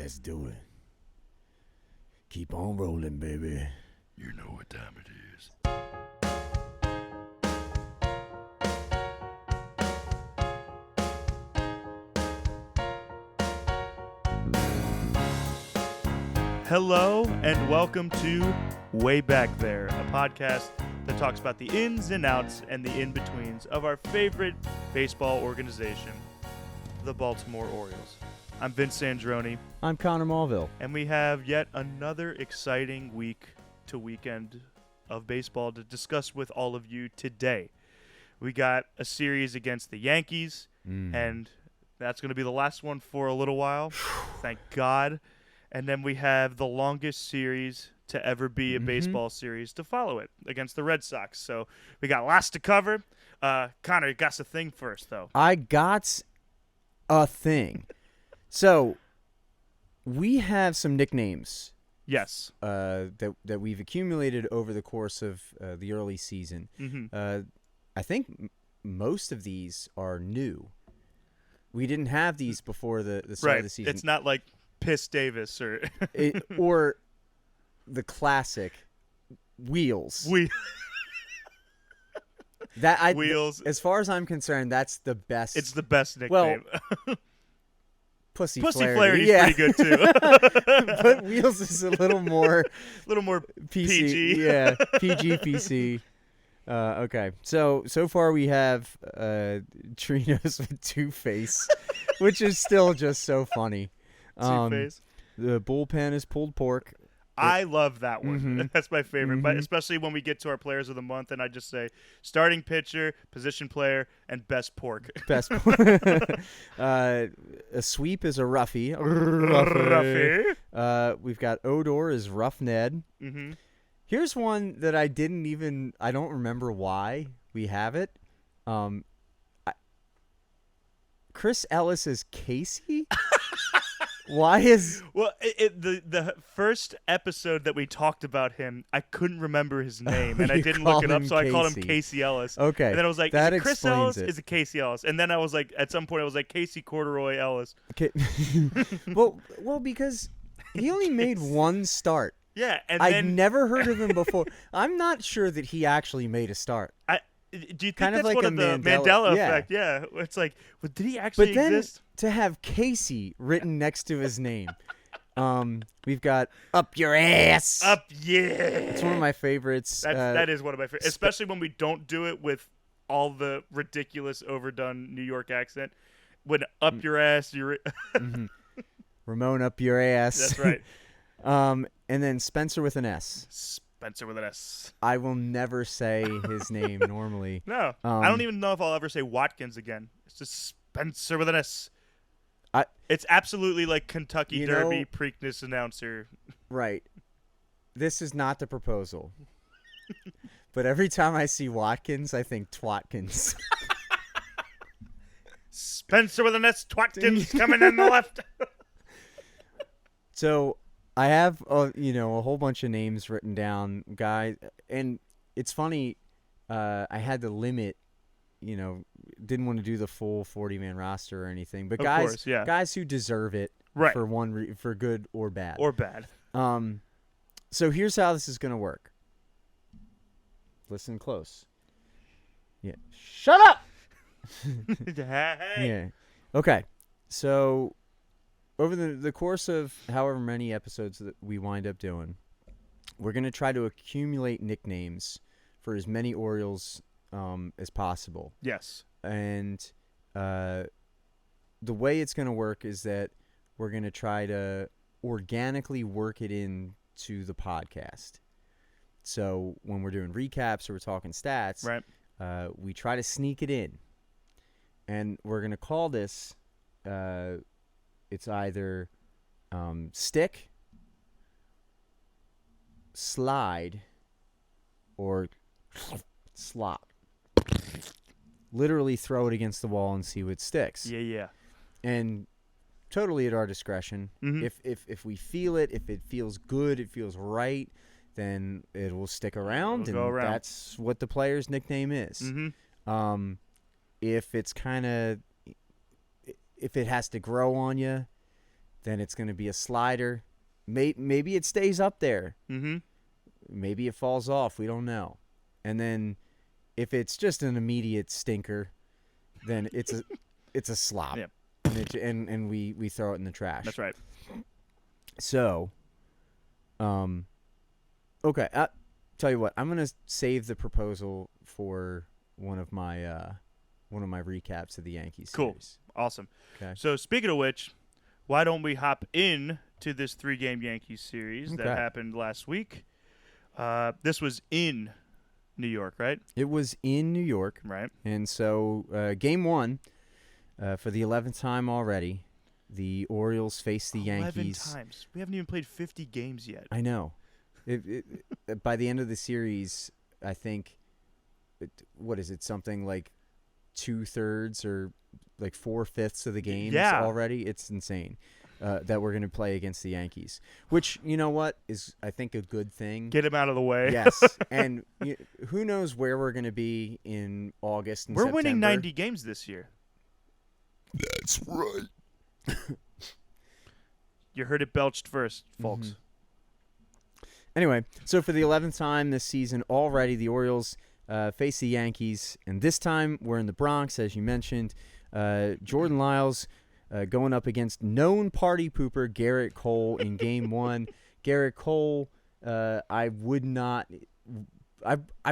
Let's do it. Keep on rolling, baby. You know what time it is. Hello and welcome to Way Back There, a podcast that talks about the ins and outs and the in-betweens of our favorite baseball organization, the Baltimore Orioles. I'm Vince Sandroni. I'm Connor Malville. And we have yet another exciting week to weekend of baseball to discuss with all of you today. We got a series against the Yankees, and that's going to be the last one for a little while. Thank God. And then we have the longest series to ever be a baseball series to follow it against the Red Sox. So we got lots to cover. Connor, you got a thing first, though. I got a thing. So we have some nicknames. Yes. That we've accumulated over the course of the early season. I think most of these are new. We didn't have these before the start of the season. It's not like Piss Davis or or the classic Wheels. Wheels. As far as I'm concerned, that's the best. It's the best nickname. Well, Pussy Flaherty's yeah. pretty good too. But Wheels is a little more PC. PG. Yeah, PG PC. Okay, so far we have Trinos with Two-Face, which is still just so funny. Two-Face. The bullpen is pulled pork. I love that one. That's my favorite, but especially when we get to our players of the month, and I just say starting pitcher, position player, and best pork. Best pork. A sweep is a roughie. Roughie. We've got Odor is Rough Ned. Here's one that I don't remember why we have it. Chris Ellis is Casey? Why is... Well, the first episode that we talked about him, I couldn't remember his name, and I didn't look it up, so I called him Casey Ellis. Okay. And then I was like, that is it Chris Ellis? it. Is it Casey Ellis? And then I was like, at some point, I was like, Casey Corduroy Ellis. Okay. well, because he only made one start. Yeah, and I'd never heard of him before. I'm not sure that he actually made a start. Do you think kind that's of like one a of the Mandela effect? Yeah. It's like, well, did he actually But then exist? To have Casey written next to his name. We've got Up Your Ass. It's one of my favorites. That is one of my favorites, especially when we don't do it with all the ridiculous, overdone New York accent. When Up Your Ass, you're... Ramon Up Your Ass. That's right. And then Spencer with an S. Spencer with an S. I will never say his name normally. No. I don't even know if I'll ever say Watkins again. It's just Spencer with an S. It's absolutely like Kentucky Derby Preakness announcer. Right. This is not the proposal. But every time I see Watkins, I think Twatkins. Spencer with an S, Twatkins coming in the left. So I have a whole bunch of names written down, guys, and it's funny. I had to limit, didn't want to do the full 40-man roster or anything, but guys who deserve it, right, for good or bad. So here's how this is going to work. Listen close. Yeah. Shut up. Yeah. Okay. So over the course of however many episodes that we wind up doing, we're going to try to accumulate nicknames for as many Orioles as possible. Yes. And the way it's going to work is that we're going to try to organically work it into the podcast. So when we're doing recaps or we're talking stats, right, we try to sneak it in. And we're going to call this... it's either stick, slide, or slop. Literally throw it against the wall and see what sticks. Yeah. And totally at our discretion. If we feel it, if it feels good, it feels right, then it will stick around, and that's what the player's nickname is. If it's kind of... if it has to grow on you, then it's going to be a slider. Maybe it stays up there. Mm-hmm. Maybe it falls off. We don't know. And then if it's just an immediate stinker, then it's a slop. Yep. And we throw it in the trash. That's right. So, okay. Tell you what, I'm gonna save the proposal for one of my recaps of the Yankees Cool. series. Awesome. Okay. So speaking of which, why don't we hop in to this 3-game Yankees series that Okay. happened last week? This was in New York, right? It was in New York, Right. and so game 1, for the 11th time already, the Orioles face the 11 Yankees. times. We haven't even played 50 games yet. I know. By the end of the series, I think, what is it? Something like 2/3 or like 4/5 of the games already. It's insane that we're going to play against the Yankees. Which, you know what, is I think a good thing. Get him out of the way. Yes, and who knows where we're going to be in August and We're September. winning 90 games this year. That's right. You heard it belched first, folks. Mhm. Anyway, so for the 11th time this season already, the Orioles face the Yankees, and this time we're in the Bronx, as you mentioned. Jordan Lyles going up against known party pooper Garrett Cole in Game 1. Garrett Cole, I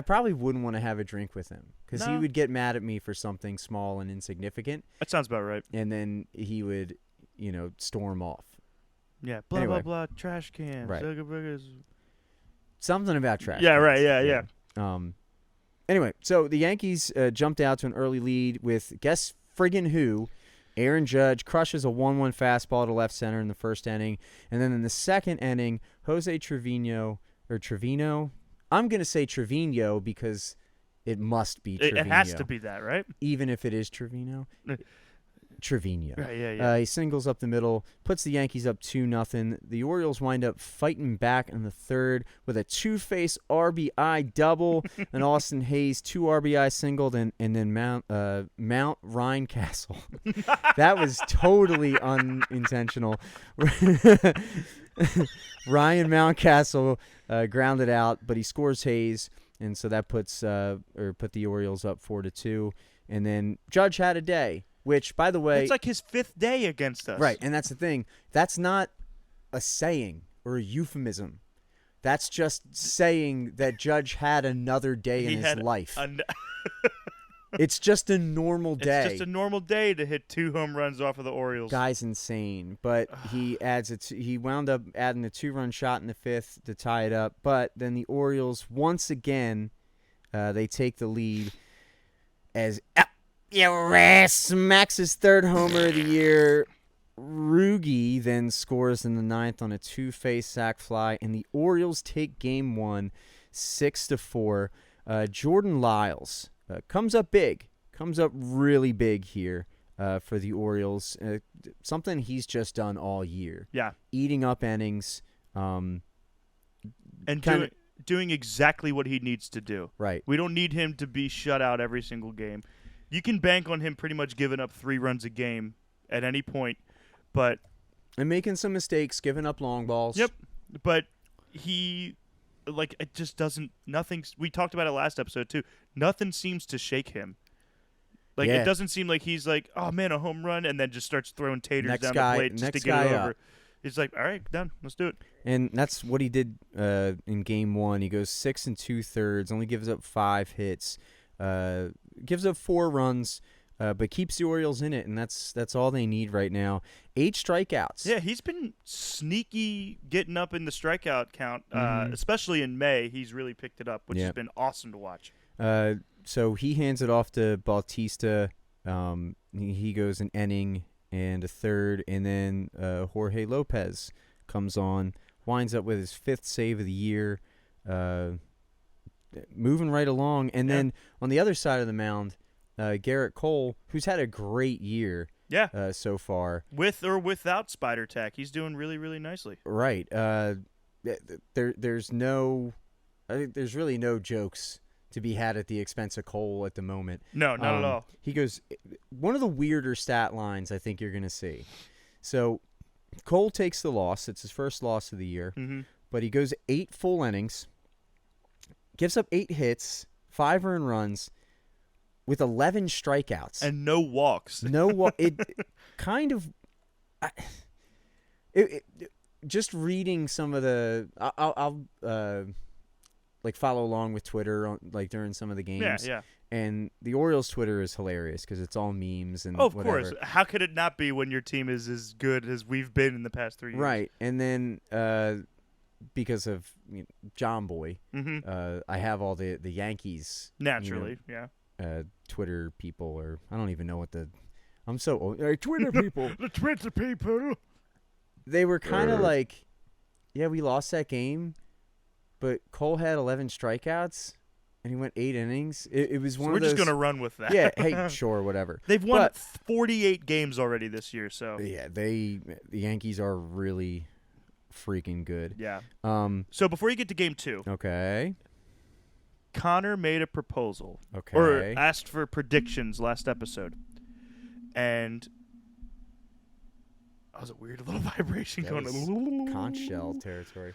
probably wouldn't want to have a drink with him because he No. would get mad at me for something small and insignificant, That sounds about right. and then he would, storm off. Yeah. Blah, Anyway. blah, blah. Trash cans. Right. Sugar burgers. Something about trash. Yeah, cans. right. Yeah. Anyway, so the Yankees jumped out to an early lead with guess friggin' who? Aaron Judge crushes a 1-1 fastball to left center in the first inning. And then in the second inning, Jose Trevino. I'm going to say Trevino because it must be Trevino. It has to be that, right? Even if it is Trevino. Trevino. Right, yeah. He singles up the middle, puts the Yankees up 2-0. The Orioles wind up fighting back in the third with a two-face RBI double, and Austin Hayes 2 RBI singled, and then Mount Rhinecastle. That was totally unintentional. Ryan Mountcastle grounded out, but he scores Hayes, and so that put the Orioles up 4-2. And then Judge had a day. Which, by the way, It's like his 5th day against us. right, and that's the thing. That's not a saying or a euphemism. That's just saying that Judge had another day in his life. It's just a normal day. It's just a normal day to hit 2 home runs off of the Orioles. Guy's insane, but he wound up adding a 2-run shot in the 5th to tie it up. But then the Orioles once again, they take the lead as smacks his 3rd homer of the year. Rugi then scores in the 9th on a 2-face sac fly, and the Orioles take Game 1, 6-4. Jordan Lyles comes up really big here for the Orioles. Something he's just done all year. Yeah. Eating up innings. And doing exactly what he needs to do. Right. We don't need him to be shut out every single game. You can bank on him pretty much giving up 3 runs a game at any point, but And making some mistakes, giving up long balls. Yep. But he, it just doesn't. Nothing. We talked about it last episode too. Nothing seems to shake him. Yeah. It doesn't seem like he's like, oh man, a home run, and then just starts throwing taters Next down guy- the plate just to next get it guy over. up. He's like, all right, done. Let's do it. And that's what he did in Game 1. He goes 6 2/3, only gives up 5 hits, gives up 4 runs, but keeps the Orioles in it, and that's all they need right now. 8 strikeouts. Yeah, he's been sneaky getting up in the strikeout count, Mhm. especially in May. He's really picked it up, which has Yep. been awesome to watch. So he hands it off to Bautista. He goes an inning and a third, and then Jorge Lopez comes on, winds up with his 5th save of the year, moving right along. And then on the other side of the mound, Garrett Cole, who's had a great year Yeah, so far. with or without Spider Tack, he's doing really, really nicely. Right. There's really no jokes to be had at the expense of Cole at the moment. No, not at all. He goes one of the weirder stat lines I think you're going to see. So Cole takes the loss. It's his first loss of the year. Mm-hmm. But he goes 8 full innings, gives up 8 hits, 5 earned runs, with 11 strikeouts. And no walks. It kind of... just reading some of the... I'll like follow along with Twitter like during some of the games. Yeah. And the Orioles Twitter is hilarious because it's all memes and Of whatever. course. How could it not be when your team is as good as we've been in the past 3 years? Right. And then because of John Boy, I have all the Yankees Naturally, yeah. Twitter people, or I don't even know what I'm so old. Twitter people. The Twitter people. They were kind of like, yeah, we lost that game, but Cole had 11 strikeouts. And he went 8 innings. It was one We're of those. just going to run with that. Yeah, hey, sure, whatever. They've won 48 games already this year, so. Yeah, the Yankees are really freaking good. Yeah. Um. So before you get to game 2, Okay. Connor made a proposal. Okay. Or asked for predictions last episode. And that was a weird little vibration That going was on. Conch shell territory.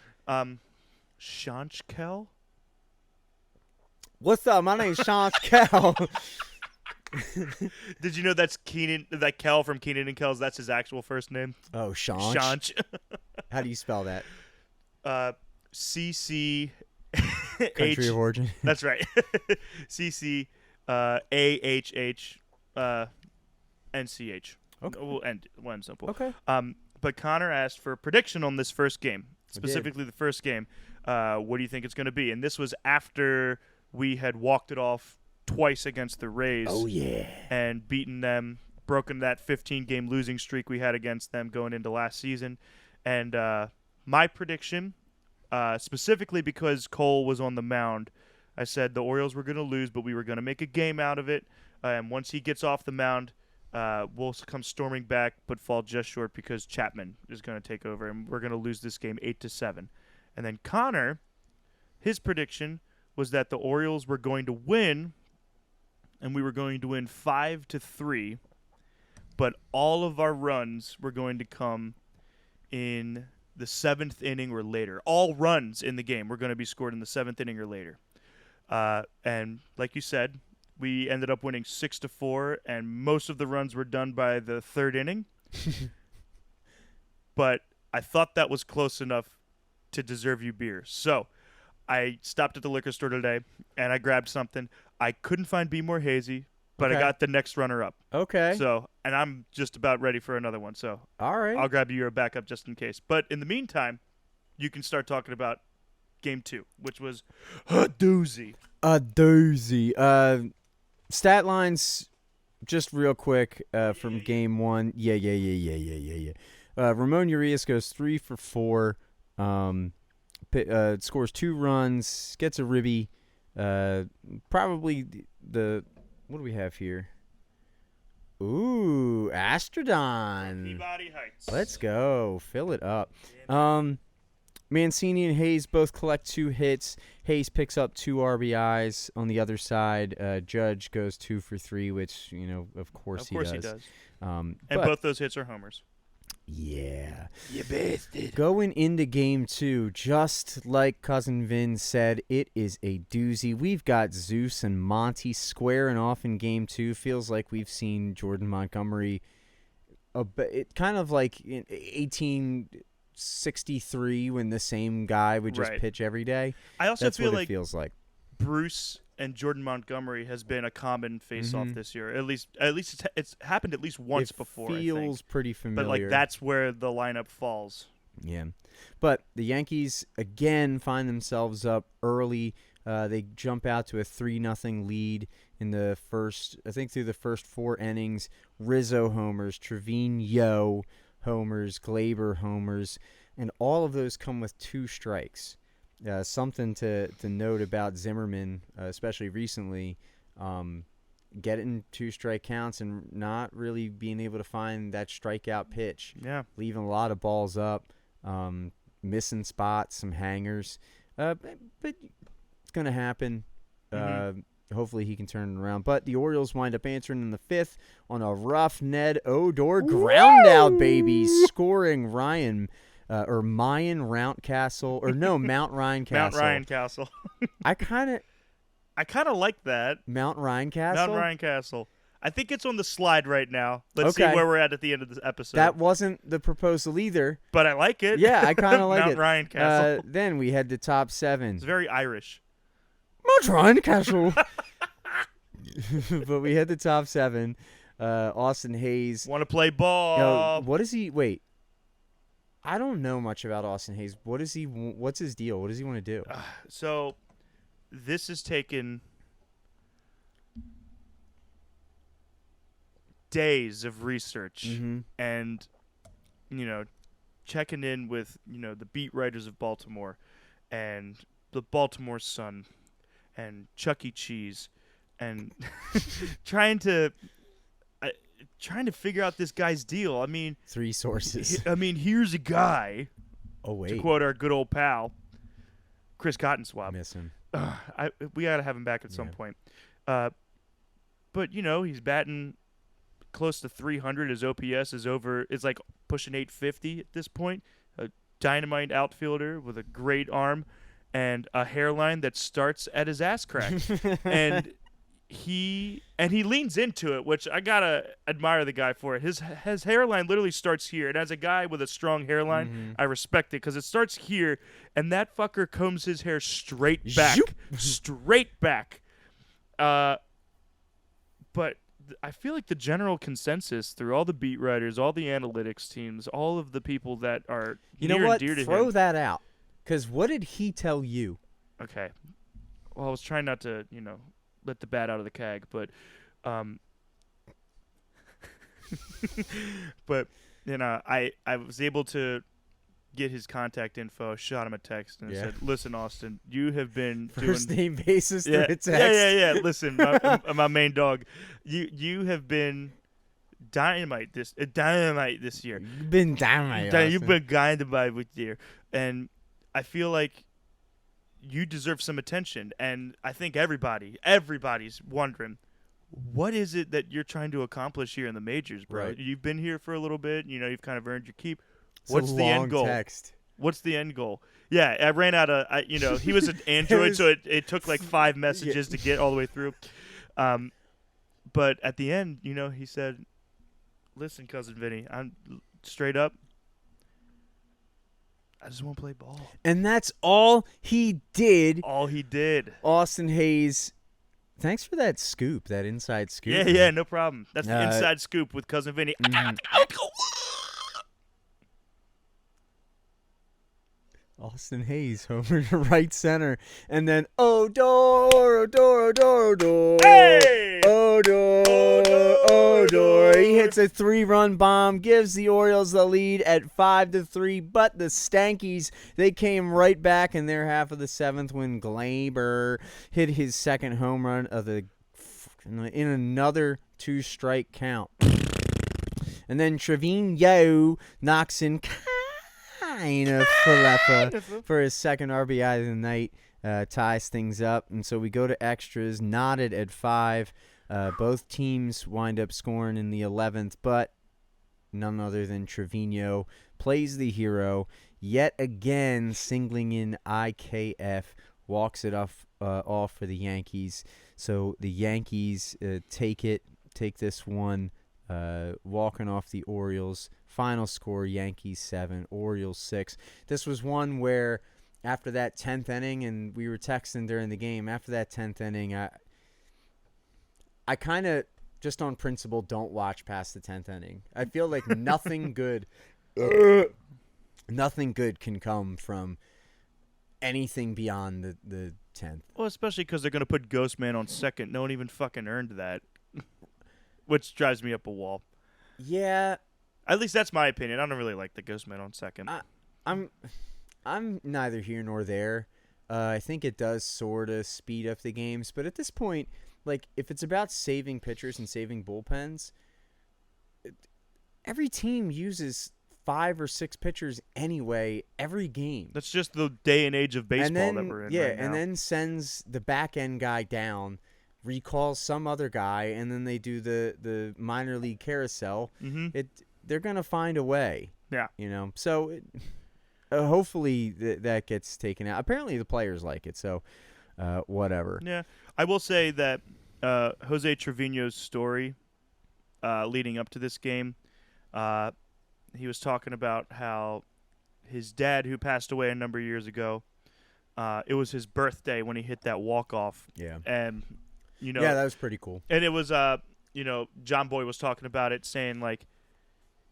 Shanchkel? What's up? My name's Sean Cal. Did you know that's that Kel from Keenan and Kel's, that's his actual first name? Oh, Sean. Shanch. How do you spell that? CC Country of origin. That's right. CC AHH NCH. Okay. We'll end one simple. Okay. But Connor asked for a prediction on this first game, I specifically the first game. What do you think it's going to be? And this was after we had walked it off twice against the Rays. Oh, yeah. And beaten them, broken that 15-game losing streak we had against them going into last season. And my prediction, specifically because Cole was on the mound, I said the Orioles were going to lose, but we were going to make a game out of it. And once he gets off the mound, we'll come storming back, but fall just short because Chapman is going to take over, and we're going to lose this game 8-7. And then Connor, his prediction was that the Orioles were going to win, and we were going to win 5-3, but all of our runs were going to come in the 7th inning or later. All runs in the game were going to be scored in the 7th inning or later. And like you said, we ended up winning 6-4, and most of the runs were done by the 3rd inning. But I thought that was close enough to deserve you beer. So I stopped at the liquor store today, and I grabbed something. I couldn't find Be More Hazy, but Okay. I got the next runner-up. Okay. So, and I'm just about ready for another one. So All right. I'll grab you your backup just in case. But in the meantime, you can start talking about Game 2, which was a doozy. A doozy. Stat lines, just real quick from Game 1. Yeah. Ramon Urias goes 3 for 4. Scores 2 runs, gets a ribby. Probably the what do we have here? Ooh, Astrodon. Peabody Heights. Let's go. Fill it up. Mancini and Hayes both collect 2 hits. Hayes picks up 2 RBIs on the other side. Judge goes 2 for 3, which, of course he does. And but- both those hits are homers. Yeah. You bastard. Going into Game 2, just like Cousin Vin said, it is a doozy. We've got Zeus and Monty squaring off in Game 2. Feels like we've seen Jordan Montgomery, it kind of like in 1863 when the same guy would just Right. pitch every day. I also That's feel what like it feels like. Bruce and Jordan Montgomery has been a common face-off this year. At least it's happened at least once before. I think. Feels pretty familiar. But like that's where the lineup falls. Yeah. But the Yankees, again, find themselves up early. They jump out to a 3-0 lead in the first, I think through the first 4 innings. Rizzo homers, Trevino homers, Glaber homers, and all of those come with 2 strikes. Something to note about Zimmerman, especially recently, getting 2 strike counts and not really being able to find that strikeout pitch. Yeah. Leaving a lot of balls up, missing spots, some hangers. But it's going to happen. hopefully he can turn it around. But the Orioles wind up answering in the 5th on a rough Ned Odor ground out, baby, scoring Mayan Roundcastle, or no, Mount Ryan Mount Castle. Ryan Castle. I kind of like that. Mount Ryan Castle. Mount Ryan Castle. I think it's on the slide right now. Let's see Okay. where we're at the end of this episode. That wasn't the proposal either. But I like it. Yeah, I kind of like Mount it. Ryan Castle. Then we head to top 7. It's very Irish. Mount Ryan Castle. But we head to top 7. Austin Hayes. Want to play ball. What is he? Wait. I don't know much about Austin Hayes. What's his deal? What does he want to do? So this has taken days of research and, checking in with, the beat writers of Baltimore and the Baltimore Sun and Chuck E. Cheese and trying to figure out this guy's deal. I mean, 3 sources. Here's a guy, Oh, wait. to quote our good old pal, Chris Cottonswab. Miss him. We got to have him back at some point. But, he's batting close to 300. His OPS is like pushing 850 at this point. A dynamite outfielder with a great arm and a hairline that starts at his ass crack. and he leans into it, which I gotta admire the guy for it. His hairline literally starts here, and as a guy with a strong hairline, I respect it because it starts here, and that fucker combs his hair straight back, straight back. But I feel like the general consensus through all the beat writers, all the analytics teams, all of the people that are near and dear to him. Throw that out, because what did he tell you? Okay. Well, I was trying not to, let the bat out of the keg, but I was able to get his contact info, shot him a text, and said, "Listen, Austin, you have been First doing name basis through a text." Yeah. Listen, my main dog, you have been dynamite this year. You've been dynamite. You've been dynamite this year, and I feel like you deserve some attention. And I think everybody's wondering, what is it that you're trying to accomplish here in the majors, bro? Right. You've been here for a little bit. You've kind of earned your keep. What's the end goal? Text. What's the end goal? Yeah, I ran out of, he was an Android, so it took like 5 messages to get all the way through. But at the end, he said, "Listen, Cousin Vinny, I'm straight up, I just want to play ball." And that's all he did. All he did. Austin Hayes, thanks for that scoop, that inside scoop. Yeah, no problem. That's the inside scoop with Cousin Vinny. Austin Hayes, homer to right center. And then Odor. Hey! Odor. He hits a 3-run bomb, gives the Orioles the lead at 5-3. But the Stankies, they came right back in their half of the 7th when Glaber hit his second home run of the in another 2-strike count. And then Trevino knocks in kind of for his second RBI of the night, ties things up. And so we go to extras, knotted at 5. Both teams wind up scoring in the 11th, but none other than Trevino plays the hero, yet again singling in IKF, walks it off for the Yankees. So the Yankees take this one, walking off the Orioles. Final score, Yankees 7, Orioles 6. This was one where after that 10th inning, and we were texting during the game, after that 10th inning, I kind of, just on principle, don't watch past the 10th inning. I feel like nothing good can come from anything beyond the 10th. Well, especially because they're going to put Ghostman on second. No one even fucking earned that, which drives me up a wall. Yeah. At least that's my opinion. I don't really like the Ghostman on second. I'm neither here nor there. I think it does sort of speed up the games, but at this point, like, if it's about saving pitchers and saving bullpens, every team uses 5 or 6 pitchers anyway every game. That's just the day and age of baseball that we're in. Yeah, right now. and then sends the back end guy down recalls some other guy, and then they do the minor league carousel. Mm-hmm. They're gonna find a way. Yeah. So hopefully that gets taken out. Apparently the players like it, so whatever. Yeah. I will say that Jose Trevino's story leading up to this game, he was talking about how his dad, who passed away a number of years ago, it was his birthday when he hit that walk-off. Yeah. And, Yeah, that was pretty cool. And it was, John Boy was talking about it, saying, like,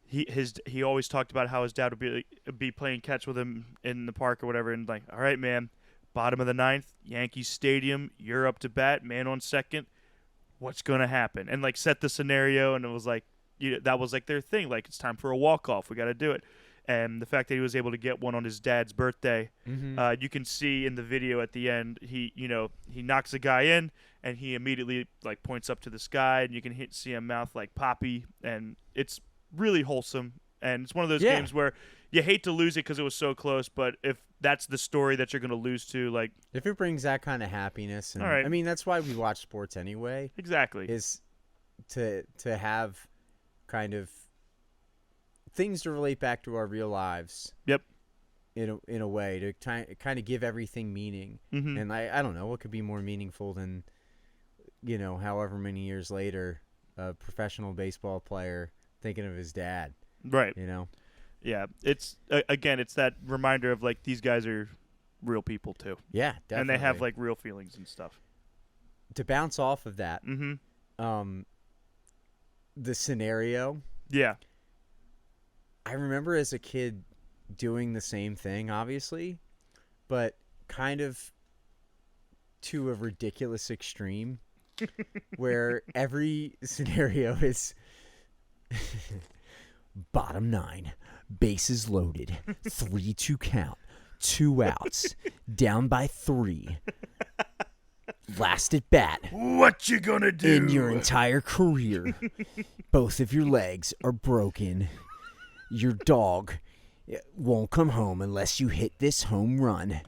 he always talked about how his dad would be playing catch with him in the park or whatever, and like, all right, man, bottom of the ninth, Yankees Stadium, you're up to bat, man on second, what's gonna happen? And like set the scenario, and it was like, that was like their thing, like it's time for a walk off, we got to do it. And the fact that he was able to get one on his dad's birthday, you can see in the video at the end, he knocks a guy in, and he immediately like points up to the sky, and you can see him mouth like Poppy, and it's really wholesome. And it's one of those games where you hate to lose it because it was so close, but if that's the story that you're going to lose to, like, if it brings that kind of happiness, and all right. I mean that's why we watch sports anyway. Exactly. Is to have kind of things to relate back to our real lives. Yep. In a way to kind of give everything meaning. Mm-hmm. And I don't know what could be more meaningful than however many years later a professional baseball player thinking of his dad. Right. Yeah, it's again, it's that reminder of like these guys are real people too. Yeah, definitely. And they have like real feelings and stuff. To bounce off of that, the scenario. Yeah. I remember as a kid doing the same thing, obviously, but kind of to a ridiculous extreme where every scenario is bottom nine, bases loaded, 3-2 count, 2 outs, down by 3, last at bat. What you gonna do? In your entire career, both of your legs are broken. Your dog won't come home unless you hit this home run.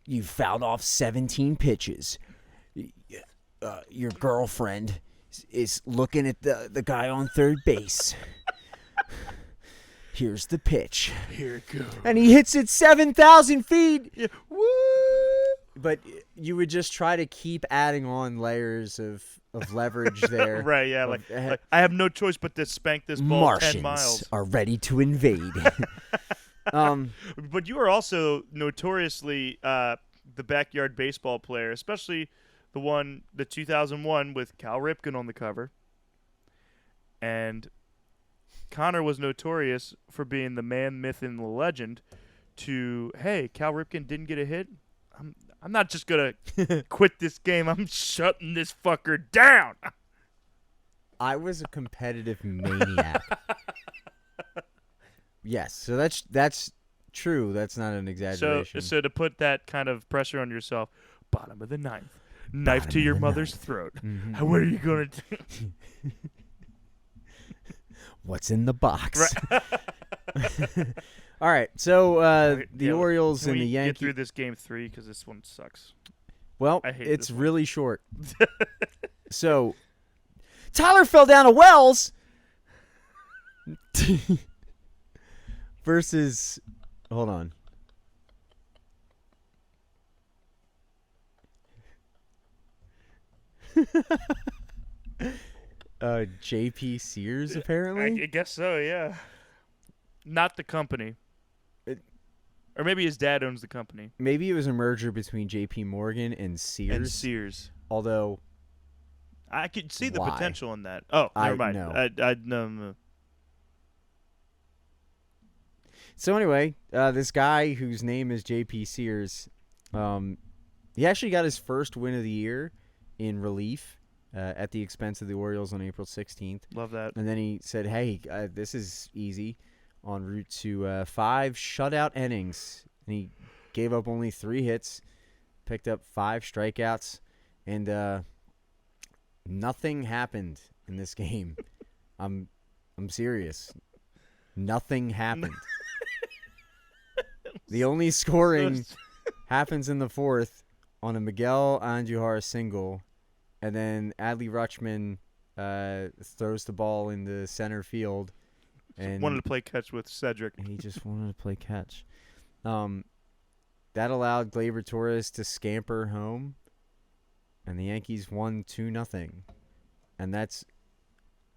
You fouled off 17 pitches. Your girlfriend is looking at the guy on third base. Here's the pitch. Here it goes. And he hits it 7,000 feet. Yeah. Woo! But you would just try to keep adding on layers of leverage there. Right, yeah. Like I have no choice but to spank this ball Martians 10 miles. are ready to invade. But you are also notoriously the backyard baseball player, especially the 2001 with Cal Ripken on the cover. And Connor was notorious for being the man, myth, and the legend to, hey, Cal Ripken didn't get a hit. I'm not just going to quit this game. I'm shutting this fucker down. I was a competitive maniac. Yes, so that's true. That's not an exaggeration. So to put that kind of pressure on yourself, bottom of the ninth, knife to your mother's throat. Mm-hmm. What are you going to do? What's in the box? Right. All right, so the Yeah, Orioles can and we the get Yankees. through this game 3 because this one sucks. Well, I hate it's this one. really short. So, Tyler fell down a Wells versus. Hold on. J.P. Sears, apparently. I guess so, yeah. Not the company. Or maybe his dad owns the company. Maybe it was a merger between J.P. Morgan and Sears. And Sears. Although, I could see the Why? potential in that. Oh, never mind. know. No. So anyway, this guy whose name is J.P. Sears, he actually got his first win of the year in relief at the expense of the Orioles on April 16th. Love that. And then he said, hey, this is easy, en route to 5 shutout innings. And he gave up only 3 hits, picked up 5 strikeouts, and nothing happened in this game. I'm serious. Nothing happened. The only scoring happens in the 4th on a Miguel Andujar single and then Adley Rutschman throws the ball in the center field, and Wanted to play catch with Cedric. he just wanted to play catch. That allowed Gleyber Torres to scamper home, and the Yankees won 2-0, and that's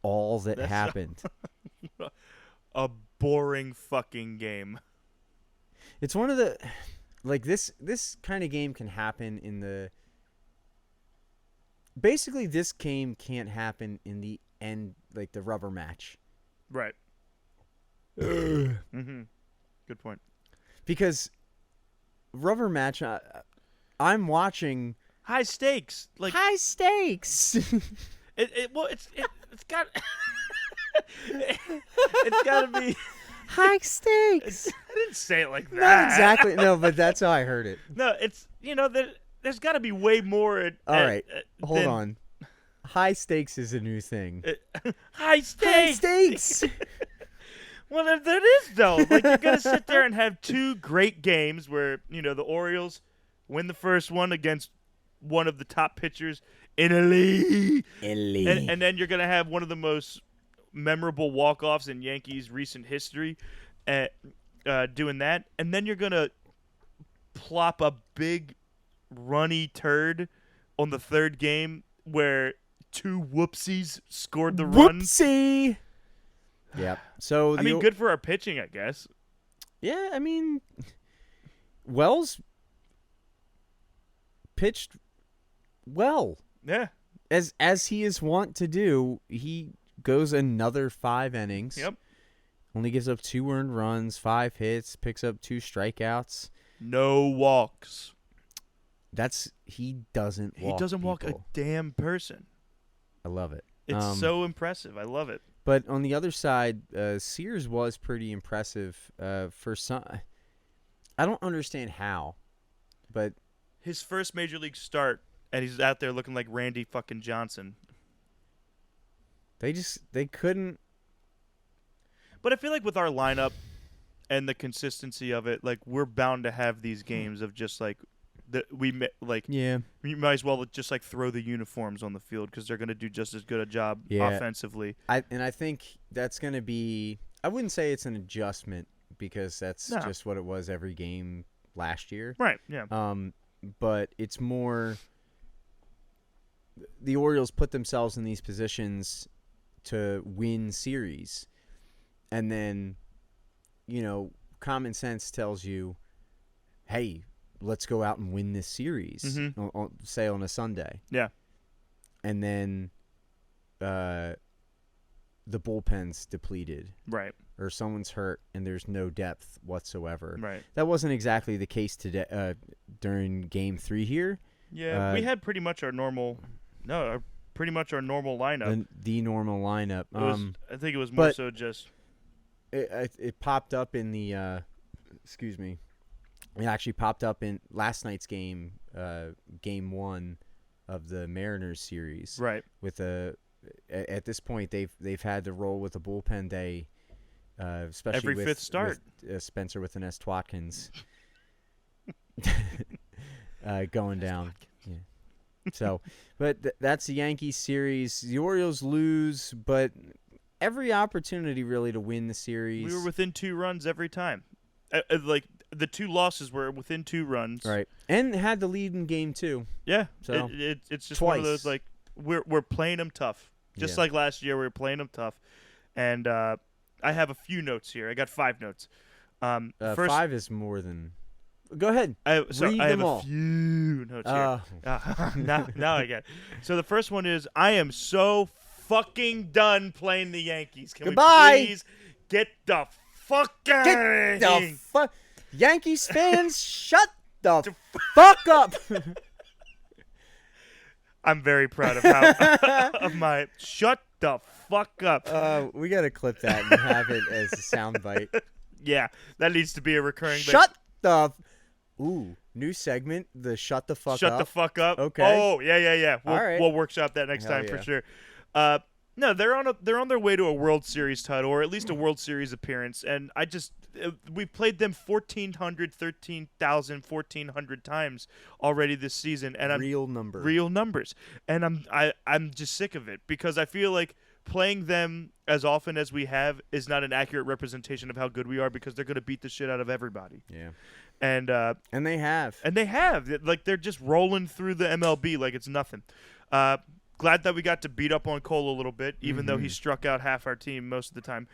all that happened. A boring fucking game. It's one of the this kind of game can happen in the. Basically, this game can't happen in the end, like the rubber match. Right. Mm-hmm. Good point. Because rubber match, I'm watching High stakes. Like high stakes. it's got it's got to be High stakes. I didn't say it like that. Not exactly. No, but that's how I heard it. No, it's there's got to be way more. All right, hold on. High stakes is a new thing. High stakes. High stakes. Well, that is though. Like you're gonna sit there and have two great games where the Orioles win the first one against one of the top pitchers in Italy, and then you're gonna have one of the most memorable walk-offs in Yankees recent history, doing that, and then you're gonna plop a big runny turd on the third game where two whoopsies scored the run. Whoopsie. Yep. So I mean, good for our pitching, I guess. Yeah, I mean, Wells pitched well. Yeah. As he is wont to do. He goes another 5 innings. Yep. Only gives up 2 earned runs, 5 hits, picks up 2 strikeouts. No walks. He doesn't walk. He doesn't walk a people. damn person. I love it. It's so impressive. I love it. But on the other side, Sears was pretty impressive for some. I don't understand how, but His first major league start, and he's out there looking like Randy fucking Johnson. they couldn't. But I feel like with our lineup and the consistency of it, like we're bound to have these games of just like we might as well just like throw the uniforms on the field because they're going to do just as good a job offensively. I think that's going to be. I wouldn't say it's an adjustment because that's just what it was every game last year. Right. Yeah. But it's more. The Orioles put themselves in these positions to win series, and then, common sense tells you, hey, let's go out and win this series, say on a Sunday. Yeah. And then the bullpen's depleted. Right. Or someone's hurt and there's no depth whatsoever. Right. That wasn't exactly the case today during Game 3 here. Yeah, we had pretty much our normal lineup. The normal lineup. I think it was more so just... It popped up in the... excuse me. It actually popped up in last night's game, Game 1 of the Mariners series. Right. With at this point, they've had to roll with a bullpen day, especially every fifth start. With, Spencer with an S. Twatkins going down. Yeah. So, but that's the Yankees series. The Orioles lose, but every opportunity really to win the series. We were within 2 runs every time. Like the 2 losses were within 2 runs. Right. And had the lead in Game 2. Yeah. So it's just twice. one of those, like, we're playing them tough. Just like last year, we were playing them tough. And I have a few notes here. I got 5 notes. First, 5 is more than... Go ahead. I Read have them a all. few notes here. Now I get it. So the first one is, I am so fucking done playing the Yankees. Can Goodbye. we please get the fuck out of here? Yankees fans, shut the fuck up. I'm very proud of how of my shut the fuck up. We gotta clip that and have it as a soundbite. Yeah, that needs to be a recurring thing. Shut the. Ooh, new segment. The shut the fuck up. Shut the fuck up. Okay. Oh yeah. All right. We'll workshop that next Hell time for yeah. sure. No, they're on their way to a World Series title, or at least a World Series appearance. And we've played them 1,400, 13,000, 1,400 times already this season, and Real number. real numbers. And I'm just sick of it because I feel like playing them as often as we have is not an accurate representation of how good we are because they're going to beat the shit out of everybody. Yeah. And they have. And they have. Like, they're just rolling through the MLB like it's nothing. Glad that we got to beat up on Cole a little bit, even though he struck out half our team most of the time.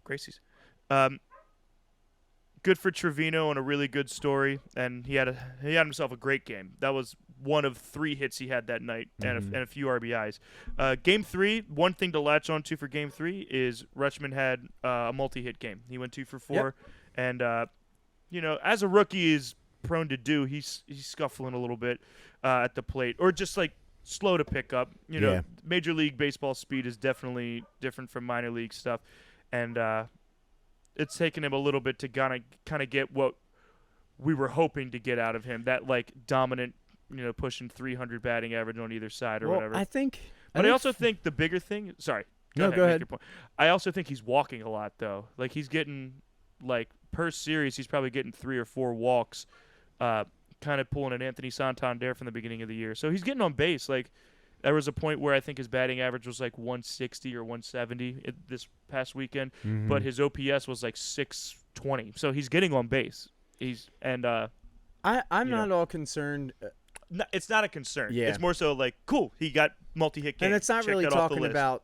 Gracie's. Good for Trevino and a really good story, and he had himself a great game. That was one of 3 hits he had that night and a few RBIs. Game 3, one thing to latch on to for Game 3 is Rutschman had a multi-hit game. He went 2 for 4, and as a rookie is prone to do, he's scuffling a little bit at the plate, or just like slow to pick up. Major League Baseball speed is definitely different from minor league stuff, and it's taken him a little bit to kind of get what we were hoping to get out of him, that like dominant, pushing 300 batting average on either side or whatever. I also think the bigger thing. Sorry, go ahead. Make your point. I also think he's walking a lot though. Like he's getting per series, he's probably getting 3 or 4 walks. Kind of pulling an Anthony Santander from the beginning of the year. So he's getting on base. Like, there was a point where I think his batting average was like 160 or 170 this past weekend, but his OPS was like 620. So he's getting on base. I'm not all concerned. No, it's not a concern. Yeah. It's more so like, cool, he got multi-hit games. And it's not Check really that off the talking list. about,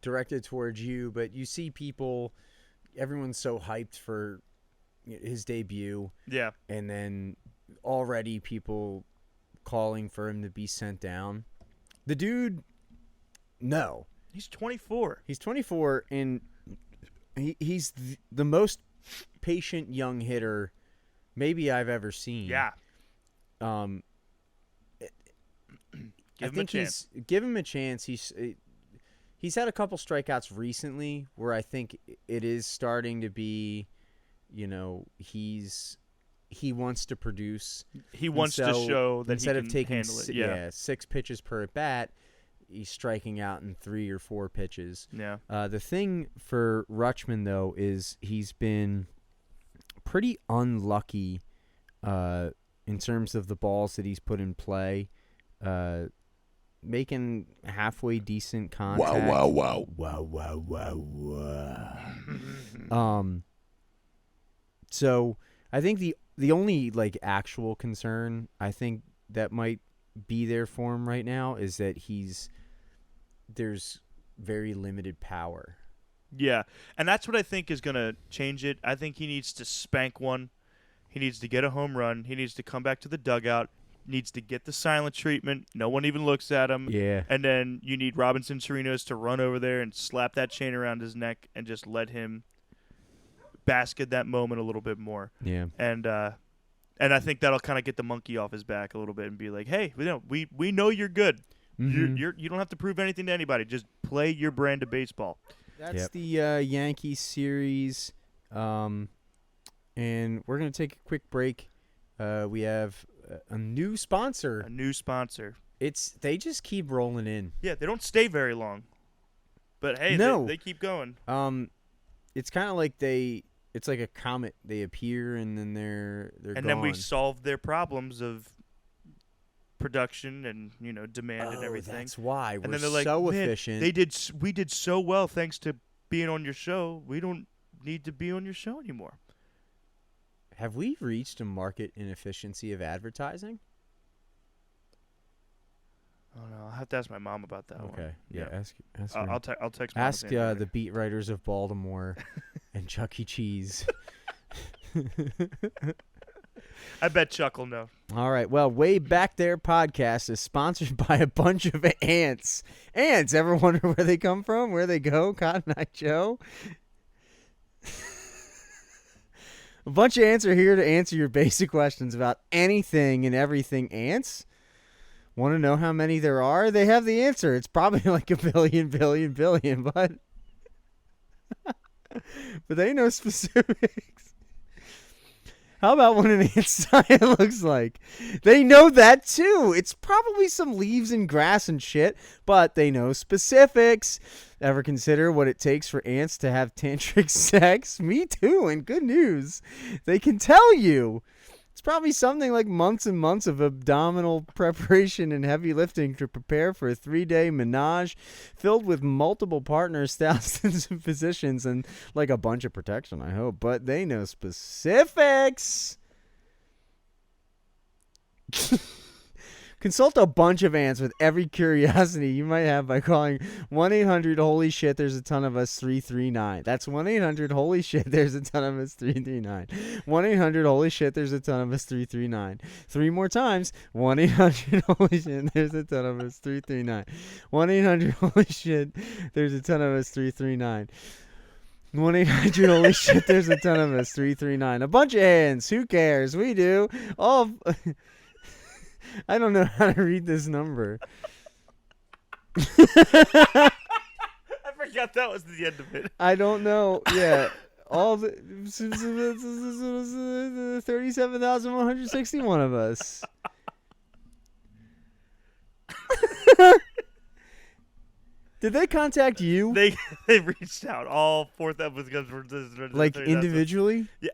directed towards you, but you see people, everyone's so hyped for his debut. Yeah. And then already people calling for him to be sent down. The dude, no. He's 24. He's 24, and he's the most patient young hitter maybe I've ever seen. Yeah. Give him a chance. Give him a chance. He's had a couple strikeouts recently where I think it is starting to be, he wants to produce. He wants to show that instead he can of taking handle it. Yeah. 6 pitches per at bat, he's striking out in 3 or 4 pitches. Yeah. The thing for Rutschman though is he's been pretty unlucky in terms of the balls that he's put in play. Making halfway decent contact. Wow. So I think the only like actual concern I think that might be there for him right now is that there's very limited power. Yeah, and that's what I think is going to change it. I think he needs to spank one. He needs to get a home run. He needs to come back to the dugout. Needs to get the silent treatment. No one even looks at him. Yeah. And then you need Robinson Chirinos to run over there and slap that chain around his neck and just let him bask at that moment a little bit more. Yeah. And I think that'll kind of get the monkey off his back a little bit and be like, hey, we know you're good. Mm-hmm. You don't have to prove anything to anybody. Just play your brand of baseball. That's the Yankees series. And we're going to take a quick break. We have a new sponsor. They just keep rolling in. Yeah, they don't stay very long. But hey, no. they keep going. It's kind of like it's like a comet. They appear and then they're and gone. Then we solve their problems of production and demand and everything. That's why and we're then they're like, so man, efficient. We did so well thanks to being on your show. We don't need to be on your show anymore. Have we reached a market inefficiency of advertising? Oh no, I'll have to ask my mom about that one. Okay, yeah. Ask I'll text. Mom ask the beat writers of Baltimore and Chuck E. Cheese. I bet Chuck will know. All right. Well, Way Back There podcast is sponsored by a bunch of ants. Ants. Ever wonder where they come from? Where they go? Cotton Eye Joe. A bunch of ants are here to answer your basic questions about anything and everything ants. Want to know how many there are? They have the answer. It's probably like a billion, but they know specifics. How about what an ant's diet looks like? They know that too. It's probably some leaves and grass and shit, but they know specifics. Ever consider what it takes for ants to have tantric sex? Me too, and good news. They can tell you. It's probably something like months and months of abdominal preparation and heavy lifting to prepare for a 3-day menage filled with multiple partners, thousands of physicians, and like a bunch of protection, I hope. But they know specifics. Consult a bunch of ants with every curiosity you might have by calling 1-800-HOLY-SHIT, there's a ton of us, 339. That's 1-800-HOLY-SHIT, there's a ton of us, 339. 1-800-HOLY-SHIT, there's a ton of us, 339. 3 more times, 1-800-HOLY-SHIT, there's a ton of us, 339. 1-800-HOLY-SHIT, there's a ton of us, 339. 1-800-HOLY-SHIT, there's a ton of us, 339. A bunch of ants, who cares? We do. All... I don't know how to read this number. I forgot that was the end of it. I don't know. Yeah. All the 37,161 of us. Did they contact you? They reached out. All 4,000 like individually? Yeah.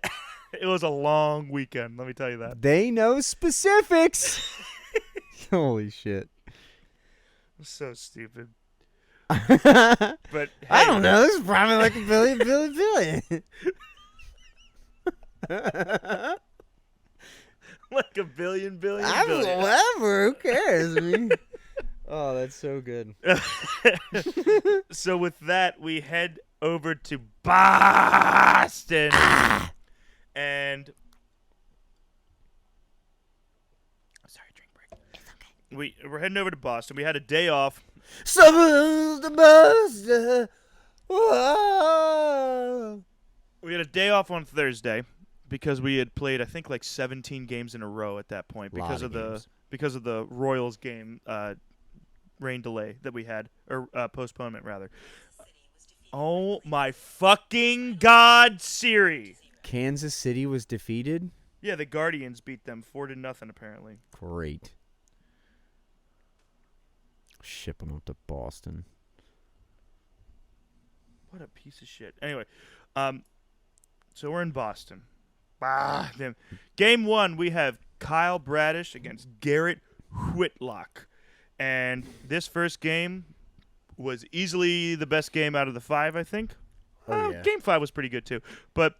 It was a long weekend, let me tell you that. They know specifics. Holy shit. So stupid. But But hey, I don't know. This is probably like a billion. like a billion. Whatever. Who cares? I mean, oh, that's so good. So with that, we head over to Boston. And sorry, drink break. It's okay. We're heading over to Boston. We had a day off. We had a day off on Thursday because we had played, I think, like 17 games in a row at that point because of the Royals game rain delay that we had, or postponement rather. Oh my fucking God, Siri! Kansas City was defeated? Yeah, the Guardians beat them 4-0 apparently. Great. Ship them up to Boston. What a piece of shit. Anyway, so we're in Boston. Damn. Game 1, we have Kyle Bradish against Garrett Whitlock. And this first game was easily the best game out of the 5, I think. Oh, yeah. Game 5 was pretty good too. But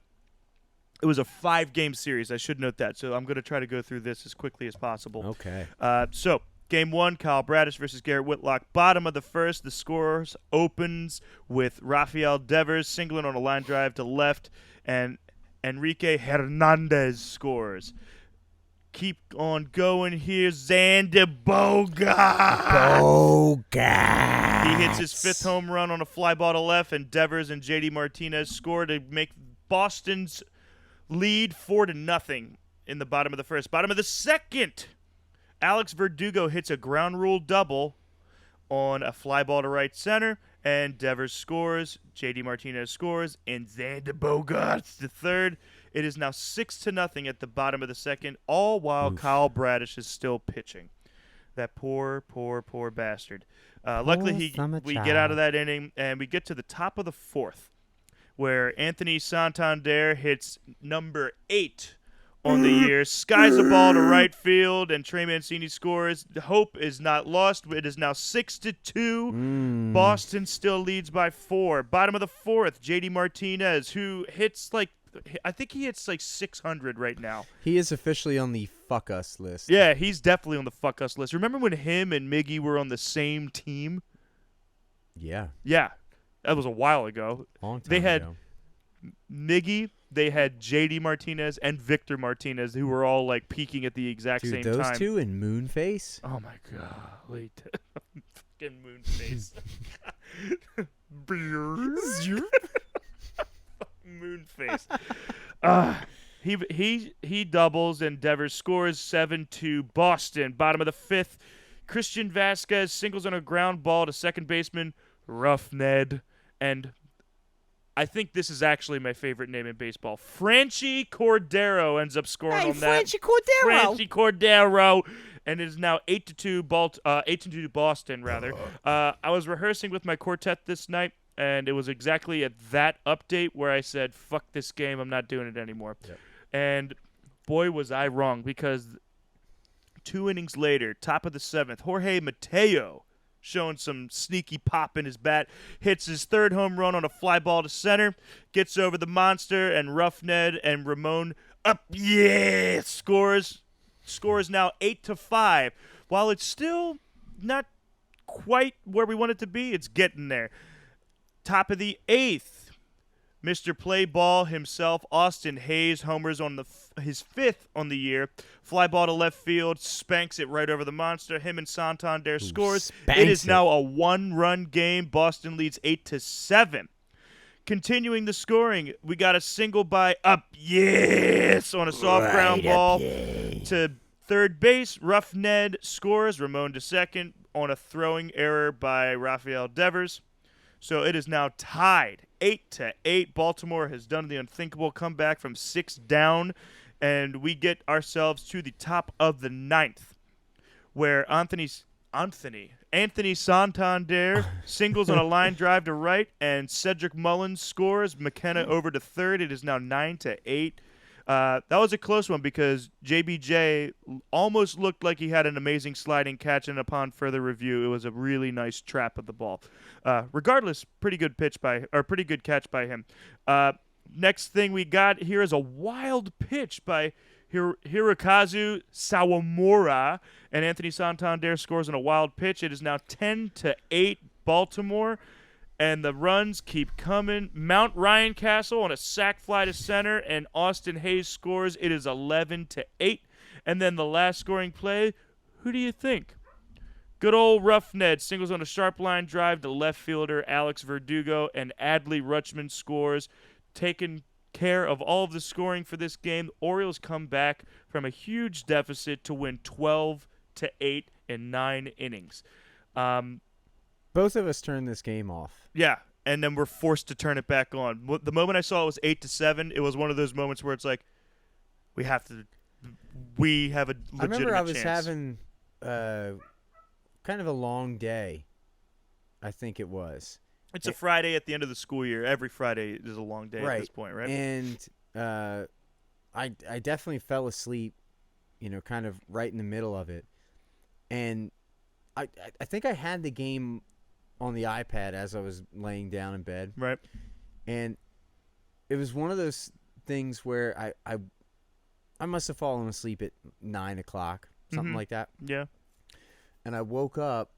it was a 5-game series. I should note that. So I'm going to try to go through this as quickly as possible. Okay. So game 1, Kyle Bradish versus Garrett Whitlock. Bottom of the first, the scores opens with Rafael Devers singling on a line drive to left, and Enrique Hernandez scores. Keep on going here, Xander Bogaerts. He hits his 5th home run on a fly ball to left, and Devers and JD Martinez score to make Boston's lead 4-0 in the bottom of the first. Bottom of the second, Alex Verdugo hits a ground rule double on a fly ball to right center, and Devers scores, JD Martinez scores, and Xander Bogaerts the third. It is now 6-0 at the bottom of the second, all while Kyle Bradish is still pitching. That poor bastard. Luckily, we get out of that inning, and we get to the top of the 4th, where Anthony Santander hits number 8 on the year, skies a ball to right field, and Trey Mancini scores. The hope is not lost. It is now 6-2. Boston still leads by 4. Bottom of the 4th, JD Martinez, who hits I think he hits 600 right now. He is officially on the fuck us list. Yeah, he's definitely on the fuck us list. Remember when him and Miggy were on the same team? Yeah. Yeah. That was a while ago. Long time They had ago. Miggy, they had JD Martinez and Victor Martinez, who were all peaking at the exact Dude, same those time. two in Moonface? Oh my god. Wait. Fucking Moonface. Moonface. He doubles and Devers scores 7-2 Boston. Bottom of the 5th, Christian Vasquez singles on a ground ball to second baseman Rough Ned, and I think this is actually my favorite name in baseball. Franchi Cordero ends up scoring Hey, on that. Franchi Cordero. Franchi Cordero, and it is now 8-2 Boston rather. I was rehearsing with my quartet this night, and it was exactly at that update where I said, "Fuck this game, I'm not doing it anymore." Yep. And boy, was I wrong, because 2 innings later, top of the 7th, Jorge Mateo, showing some sneaky pop in his bat, hits his 3rd home run on a fly ball to center, gets over the monster, and Rough Ned and Ramon scores. Score is now 8-5. While it's still not quite where we want it to be, it's getting there. Top of the 8th, Mr. Play Ball himself, Austin Hayes, homers on his 5th on the year. Fly ball to left field, spanks it right over the monster. Him and Santander scores. It is now a 1-run game. Boston leads 8-7. Continuing the scoring, we got a single by on a soft ground ball to third base. Rough Ned scores. Ramon to second on a throwing error by Rafael Devers. So it is now tied 8-8. Baltimore has done the unthinkable, comeback from 6 down, and we get ourselves to the top of the 9th, where Anthony Santander singles on a line drive to right, and Cedric Mullins scores. McKenna over to third. It is now 9-8. That was a close one because JBJ almost looked like he had an amazing sliding catch, and upon further review, it was a really nice trap of the ball. Regardless, pretty good catch by him. Next thing we got here is a wild pitch by Hirokazu Sawamura, and Anthony Santander scores on a wild pitch. It is now 10-8 Baltimore, and the runs keep coming. Mount Ryan Castle on a sac fly to center, and Austin Hayes scores. It is 11-8. And then the last scoring play, who do you think? Good old Rough Ned singles on a sharp line drive to left fielder Alex Verdugo, and Adley Rutschman scores, taking care of all of the scoring for this game. The Orioles come back from a huge deficit to win 12-8 in 9 innings. Both of us turned this game off. Yeah, and then we're forced to turn it back on. The moment I saw it was 8-7, it was one of those moments where it's like, we have a legitimate chance. I remember I was having kind of a long day, I think it was. It's a Friday at the end of the school year. Every Friday is a long day right. at this point, right? And I definitely fell asleep, kind of right in the middle of it. And I think I had the game on the iPad as I was laying down in bed. Right. And it was one of those things where I must have fallen asleep at 9 o'clock, something like that. Yeah. And I woke up,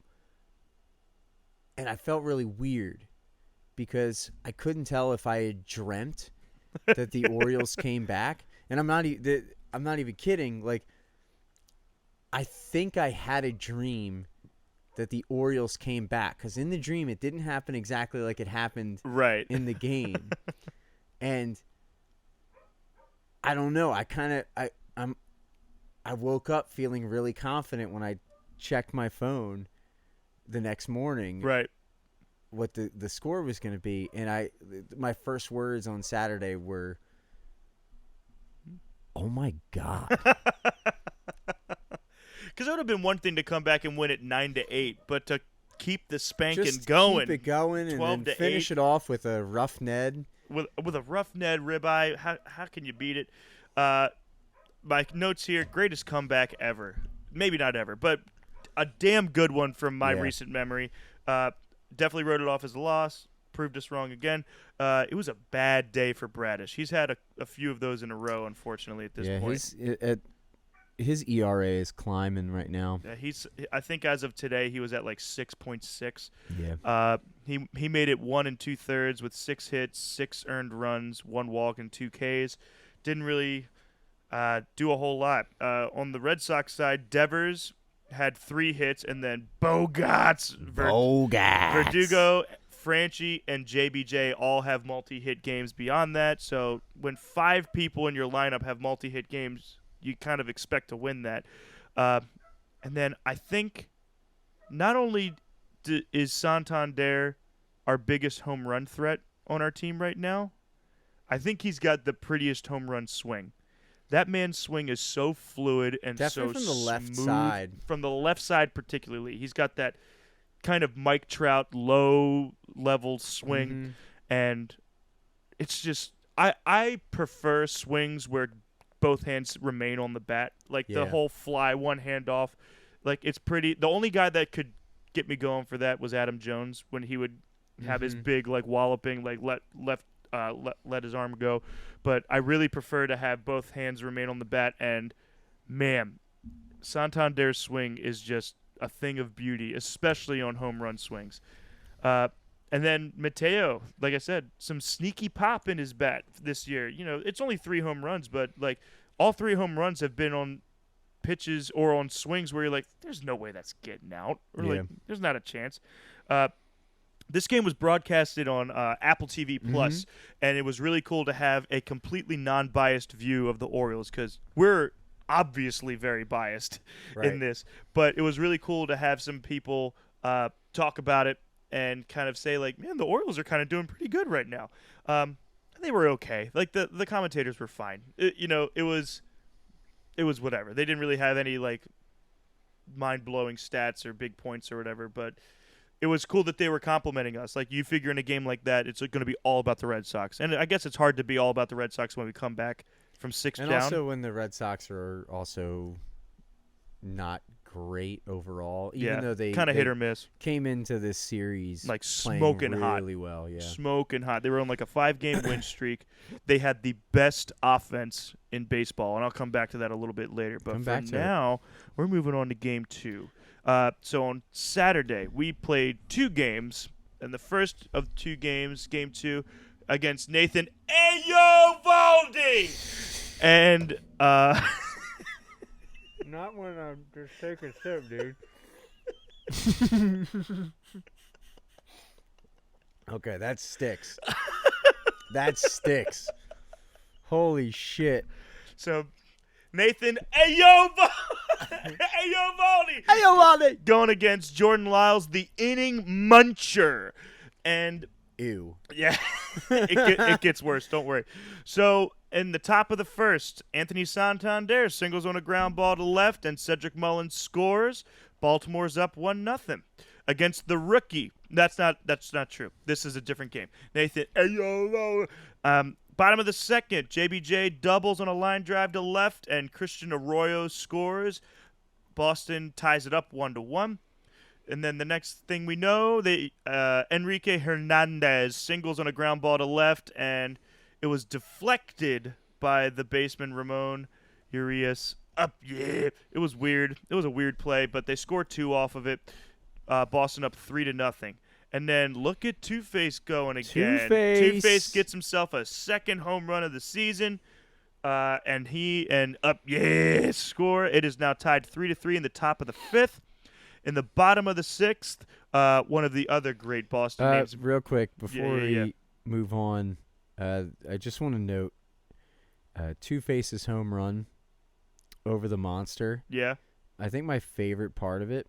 and I felt really weird because I couldn't tell if I had dreamt that the Orioles came back. And I'm not even kidding. Like, I think I had a dream that the Orioles came back, because in the dream it didn't happen exactly like it happened in the game. And I don't know. I woke up feeling really confident when I checked my phone the next morning. Right. What the score was going to be, and my first words on Saturday were, "Oh my God." Because it would have been one thing to come back and win it 9-8, but to keep the spanking Just going, keep it going, and then finish it off with a Rough Ned. With a Rough Ned ribeye, how can you beat it? My notes here: greatest comeback ever. Maybe not ever, but a damn good one from my recent memory. Definitely wrote it off as a loss. Proved us wrong again. It was a bad day for Bradish. He's had a few of those in a row, unfortunately, at this point. His ERA is climbing right now. Yeah, I think as of today he was at like 6.6. Yeah. He made it 1 2/3 with 6 hits, 6 earned runs, 1 walk, and 2 Ks. Didn't really do a whole lot. On the Red Sox side, Devers had 3 hits, and then Bogarts, Verdugo, Franchi, and JBJ all have multi-hit games beyond that. So when 5 people in your lineup have multi-hit games, you kind of expect to win that. And then I think not only is Santander our biggest home run threat on our team right now, I think he's got the prettiest home run swing. That man's swing is so fluid and Definitely so from the left smooth. side. From the left side particularly. He's got that kind of Mike Trout low-level swing, Mhm. and it's just I prefer swings where both hands remain on the bat. Like the Yeah. whole fly one hand off. Like it's pretty. The only guy that could get me going for that was Adam Jones when he would have his Mhm. big like walloping like let his arm go. But I really prefer to have both hands remain on the bat, and man, Santander's swing is just a thing of beauty, especially on home run swings. And then Mateo, like I said, some sneaky pop in his bat this year. You know, it's only 3 home runs, but like all 3 home runs have been on pitches or on swings where you're like, there's no way that's getting out, or like, Yeah. there's not a chance. This game was broadcasted on Apple TV Plus, and it was really cool to have a completely non-biased view of the Orioles because we're obviously very biased in Right. this. But it was really cool to have some people talk about it and kind of say like, man, the Orioles are kind of doing pretty good right now. They were okay. Like the commentators were fine. It was whatever. They didn't really have any like mind-blowing stats or big points or whatever, but it was cool that they were complimenting us. Like, you figure in a game like that, it's going to be all about the Red Sox. And I guess it's hard to be all about the Red Sox when we come back from 6 And down. also when the Red Sox are also not great overall, even though they kind of hit or miss. came into this series Like playing smoking hot. really well. Yeah. Smoking hot. They were on like a 5-game win streak. They had the best offense in baseball, and I'll come back to that a little bit later. But Come for back to it. now, we're moving on to Game 2. So on Saturday, we played 2 games, and the first of 2 games, Game 2, against Nathan Eovaldi. And Not when I'm just taking a sip, dude. Okay, that sticks. That sticks. Holy shit. so Nathan Eovaldi going against Jordan Lyles, the inning muncher. And Ew. yeah, it gets worse. Don't worry. So in the top of the first, Anthony Santander singles on a ground ball to left, and Cedric Mullins scores. Baltimore's up 1-0 against the rookie. That's not true. This is a different game. Nathan, bottom of the second, JBJ doubles on a line drive to left, and Christian Arroyo scores. Boston ties it up 1-1. And then the next thing we know, Enrique Hernandez singles on a ground ball to left, and it was deflected by the baseman Ramon Urias. It was weird. It was a weird play, but they scored 2 off of it. Boston up 3-0. And then look at Two-Face going again. Two-Face gets himself a second home run of the season. And score. It is now tied 3-3 in the top of the 5th. In the bottom of the 6th, one of the other great Boston names. Real quick, before yeah. we move on, I just want to note Two-Face's home run over the Monster. Yeah. I think my favorite part of it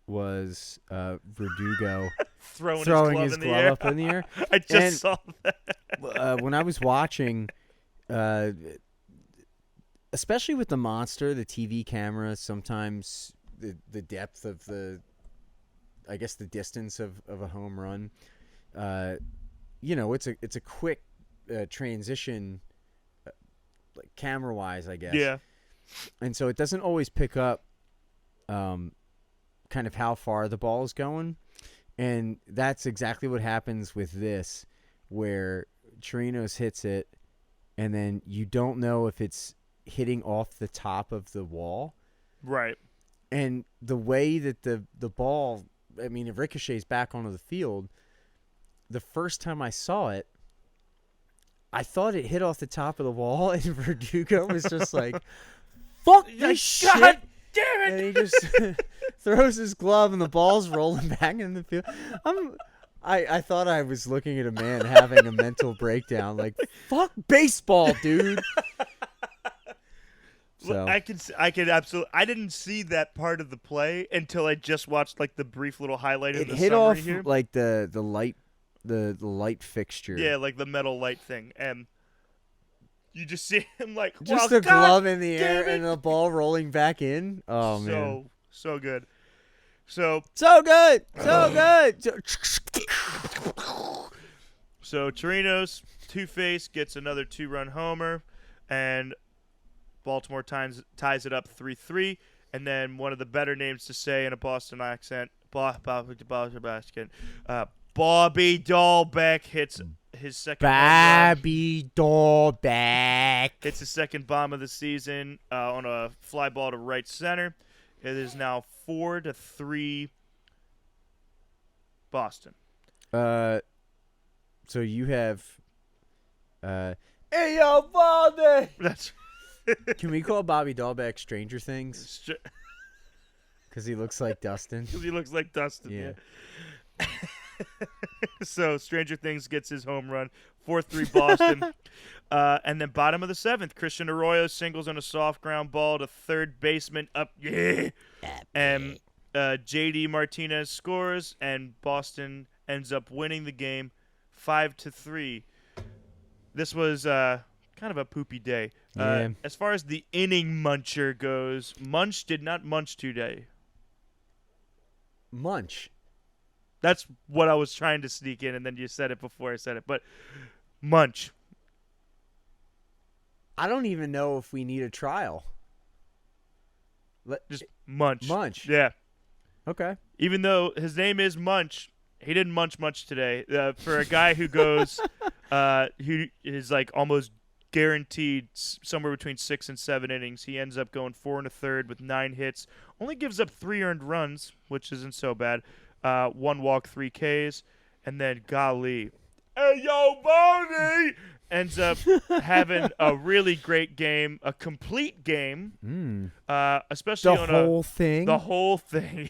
was Verdugo throwing his glove up in the air. I just saw that. When I was watching, especially with the Monster, the TV camera, sometimes the depth of the distance of a home run, it's a quick transition, like camera wise, I guess. Yeah. And so it doesn't always pick up kind of how far the ball is going. And that's exactly what happens with this, where Chirinos hits it, and then you don't know if it's hitting off the top of the wall. Right. And the way that the ball, I mean, it ricochets back onto the field. The first time I saw it, I thought it hit off the top of the wall, and Verdugo was just like, fuck this shit. God damn it. And he just throws his glove, and the ball's rolling back in the field. I thought I was looking at a man having a mental breakdown. Like, fuck baseball, dude. So I could absolutely. I didn't see that part of the play until I just watched like the brief little highlight of it the hit summary off here. like the light the light fixture. Yeah, like the metal light thing. And you just see him like, Just well, a glove in the damn air it. and the ball rolling back in. Oh man, So good. So so good, so good. Chirinos, Two-Face gets another 2-run homer, and Baltimore ties it up 3-3. And then one of the better names to say in a Boston accent, Bobby Dahlbeck hits his second home run. Bobby Dahlbeck. Hits his second bomb of the season on a fly ball to right center. It is now 4-3 Boston. So you have, hey yo, Baldy. That's Can we call Bobby Dahlbeck Stranger Things? Because he looks like Dustin. Because he looks like Dustin. Yeah. So Stranger Things gets his home run, 4-3 Boston. And then bottom of the 7th, Christian Arroyo singles on a soft ground ball to third baseman up. Yeah. And J.D. Martinez scores, and Boston ends up winning the game 5-3. This was kind of a poopy day. Yeah. As far as the inning muncher goes, Munch did not munch today. Munch. That's what I was trying to sneak in, and then you said it before I said it. But Munch. I don't even know if we need a trial. Just Munch. Munch. Yeah. Okay. Even though his name is Munch, he didn't munch much today. For a guy who goes, who is like almost guaranteed somewhere between 6 and 7 innings, he ends up going 4 1/3 with 9 hits. Only gives up 3 earned runs, which isn't so bad. 1 walk, 3 Ks, and then golly, hey yo, Boney ends up having a really great game, a complete game, especially on whole thing. The whole thing,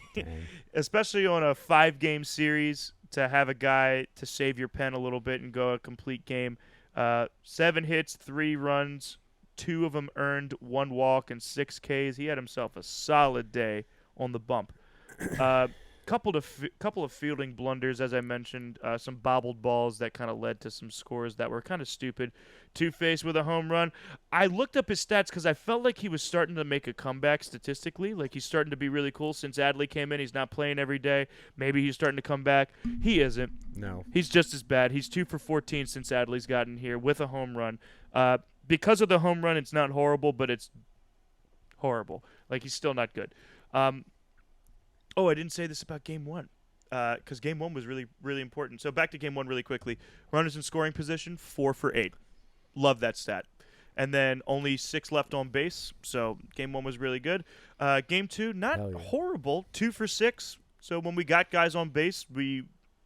especially on a 5-game series. To have a guy to save your pen a little bit and go a complete game. 7 hits, 3 runs, 2 of them earned, 1 walk, and 6 Ks. He had himself a solid day on the bump. Couple of fielding blunders, as I mentioned, some bobbled balls that kind of led to some scores that were kind of stupid. Two-Face with a home run. I looked up his stats because I felt like he was starting to make a comeback statistically. Like he's starting to be really cool since Adley came in. He's not playing every day. Maybe he's starting to come back. He isn't. No. He's just as bad. He's 2 for 14 since Adley's gotten here with a home run. Because of the home run, it's not horrible, but it's horrible. Like he's still not good. Oh, I didn't say this about Game 1 because Game 1 was really, really important. So back to Game 1 really quickly. Runners in scoring position, 4 for 8. Love that stat. And then only 6 left on base, so Game 1 was really good. Game 2, not horrible, 2 for 6. So when we got guys on base, we,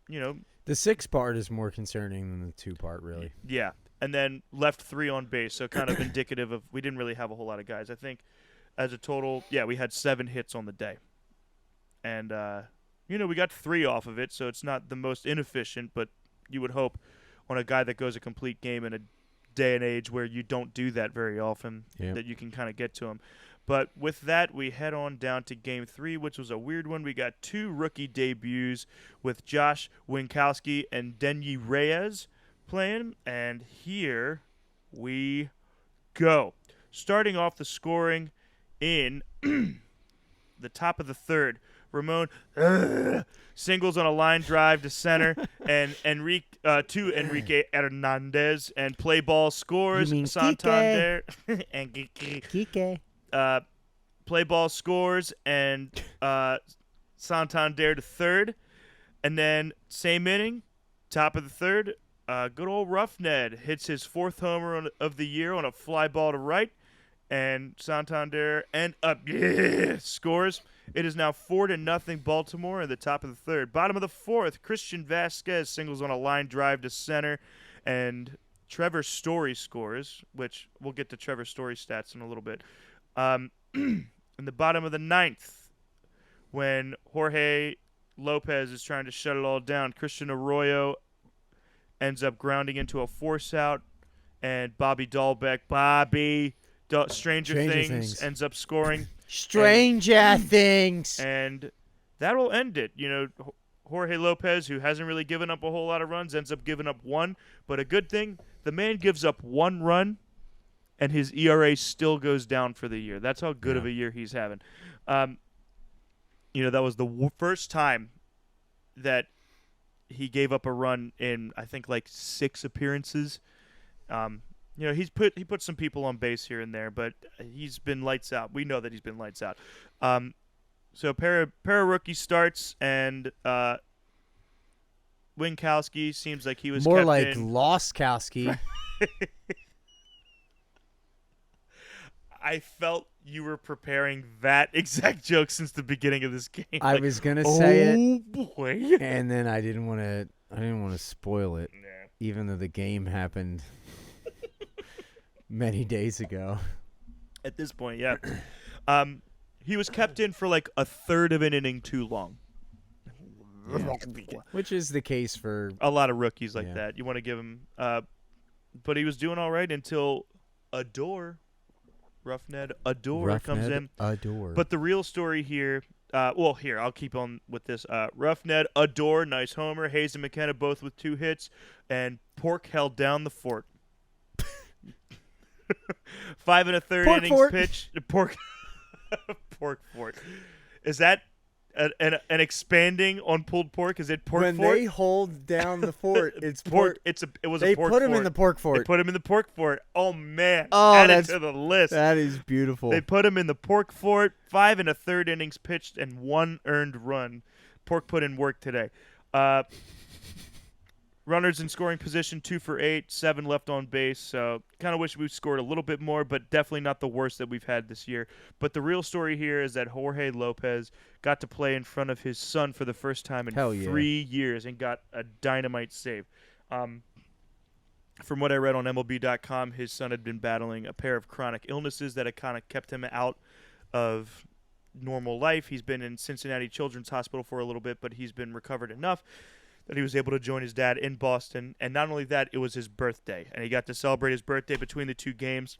The 6 part is more concerning than the 2 part, really. Yeah, and then left 3 on base, so kind of indicative of we didn't really have a whole lot of guys. I think as a total, we had 7 hits on the day. And, we got 3 off of it, so it's not the most inefficient, but you would hope on a guy that goes a complete game in a day and age where you don't do that very often that you can kind of get to him. But with that, we head on down to Game 3, which was a weird one. We got 2 rookie debuts with Josh Winkowski and Denyi Reyes playing, and here we go. Starting off the scoring in the top of the 3rd. Ramon singles on a line drive to center, and Enrique Hernandez, and play ball scores. You mean Santander and Kike. Play ball scores, and Santander to 3rd, and then same inning, top of the 3rd. Good old Rough Ned hits his 4th homer of the year on a fly ball to right, and Santander scores. It is now 4-0 Baltimore in the top of the 3rd. Bottom of the 4th, Christian Vasquez singles on a line drive to center, and Trevor Story scores, which we'll get to Trevor Story stats in a little bit. In the bottom of the 9th, when Jorge Lopez is trying to shut it all down, Christian Arroyo ends up grounding into a force out, and Bobby Dahlbeck, Stranger Things ends up scoring. Stranger Things. And that'll end it. Jorge Lopez, who hasn't really given up a whole lot of runs, ends up giving up one. But a good thing, the man gives up one run, and his ERA still goes down for the year. That's how good of a year he's having. That was the first time that he gave up a run in, I think, like 6 appearances. He put some people on base here and there, but he's been lights out. We know that he's been lights out. So pair of rookie starts, and Winkowski seems like he was more kept like in. Loskowski. I felt you were preparing that exact joke since the beginning of this game. I was gonna say it. Oh boy! And then I didn't want to spoil it, Nah. even though the game happened many days ago. At this point, yeah. He was kept in for like a third of an inning too long. Yeah. Which is the case for A lot of rookies like that. You want to give him, but he was doing all right until Rougned Odor comes in. Odor. But the real story here, here, I'll keep on with this. Rougned Odor, nice homer. Hayes and McKenna both with 2 hits, and Pork held down the fort. 5 1/3 Pork innings fort. pitch. Pork fort. Is that an expanding on pulled pork? Is it pork when fort? they hold down the fort, it's pork. pork. It was They a pork put fort. him in the pork They fort. put him in the pork fort. Oh man! Oh, add it that's- to the list. That is beautiful. They put him in the pork fort. 5 1/3 innings pitched and 1 earned run. Pork put in work today. Runners in scoring position, 2 for 8, 7 left on base. So kind of wish we scored a little bit more, but definitely not the worst that we've had this year. But the real story here is that Jorge Lopez got to play in front of his son for the first time in Hell yeah. 3 years and got a dynamite save. From what I read on MLB.com, his son had been battling a pair of chronic illnesses that had kind of kept him out of normal life. He's been in Cincinnati Children's Hospital for a little bit, but he's been recovered enough that he was able to join his dad in Boston. And not only that, it was his birthday, and he got to celebrate his birthday between the 2 games.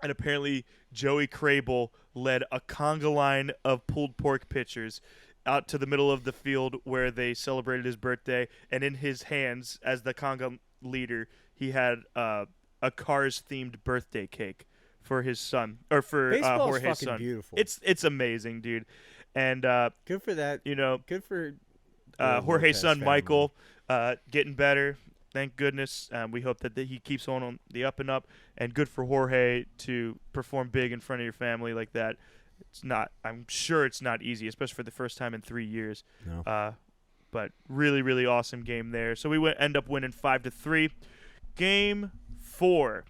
And apparently Joey Crable led a conga line of pulled pork pitchers out to the middle of the field where they celebrated his birthday. And in his hands, as the conga leader, he had a Cars-themed birthday cake for his son, or for Baseball's Jorge's fucking son. beautiful. It's amazing, dude. And good for that. Good for Jorge's son family. Michael getting better. Thank goodness. We hope that he keeps on the up and up. And good for Jorge to perform big in front of your family like that. I'm sure it's not easy, especially for the first time in 3 years. No. But really, really awesome game there. So we end up winning 5-3. Game 4.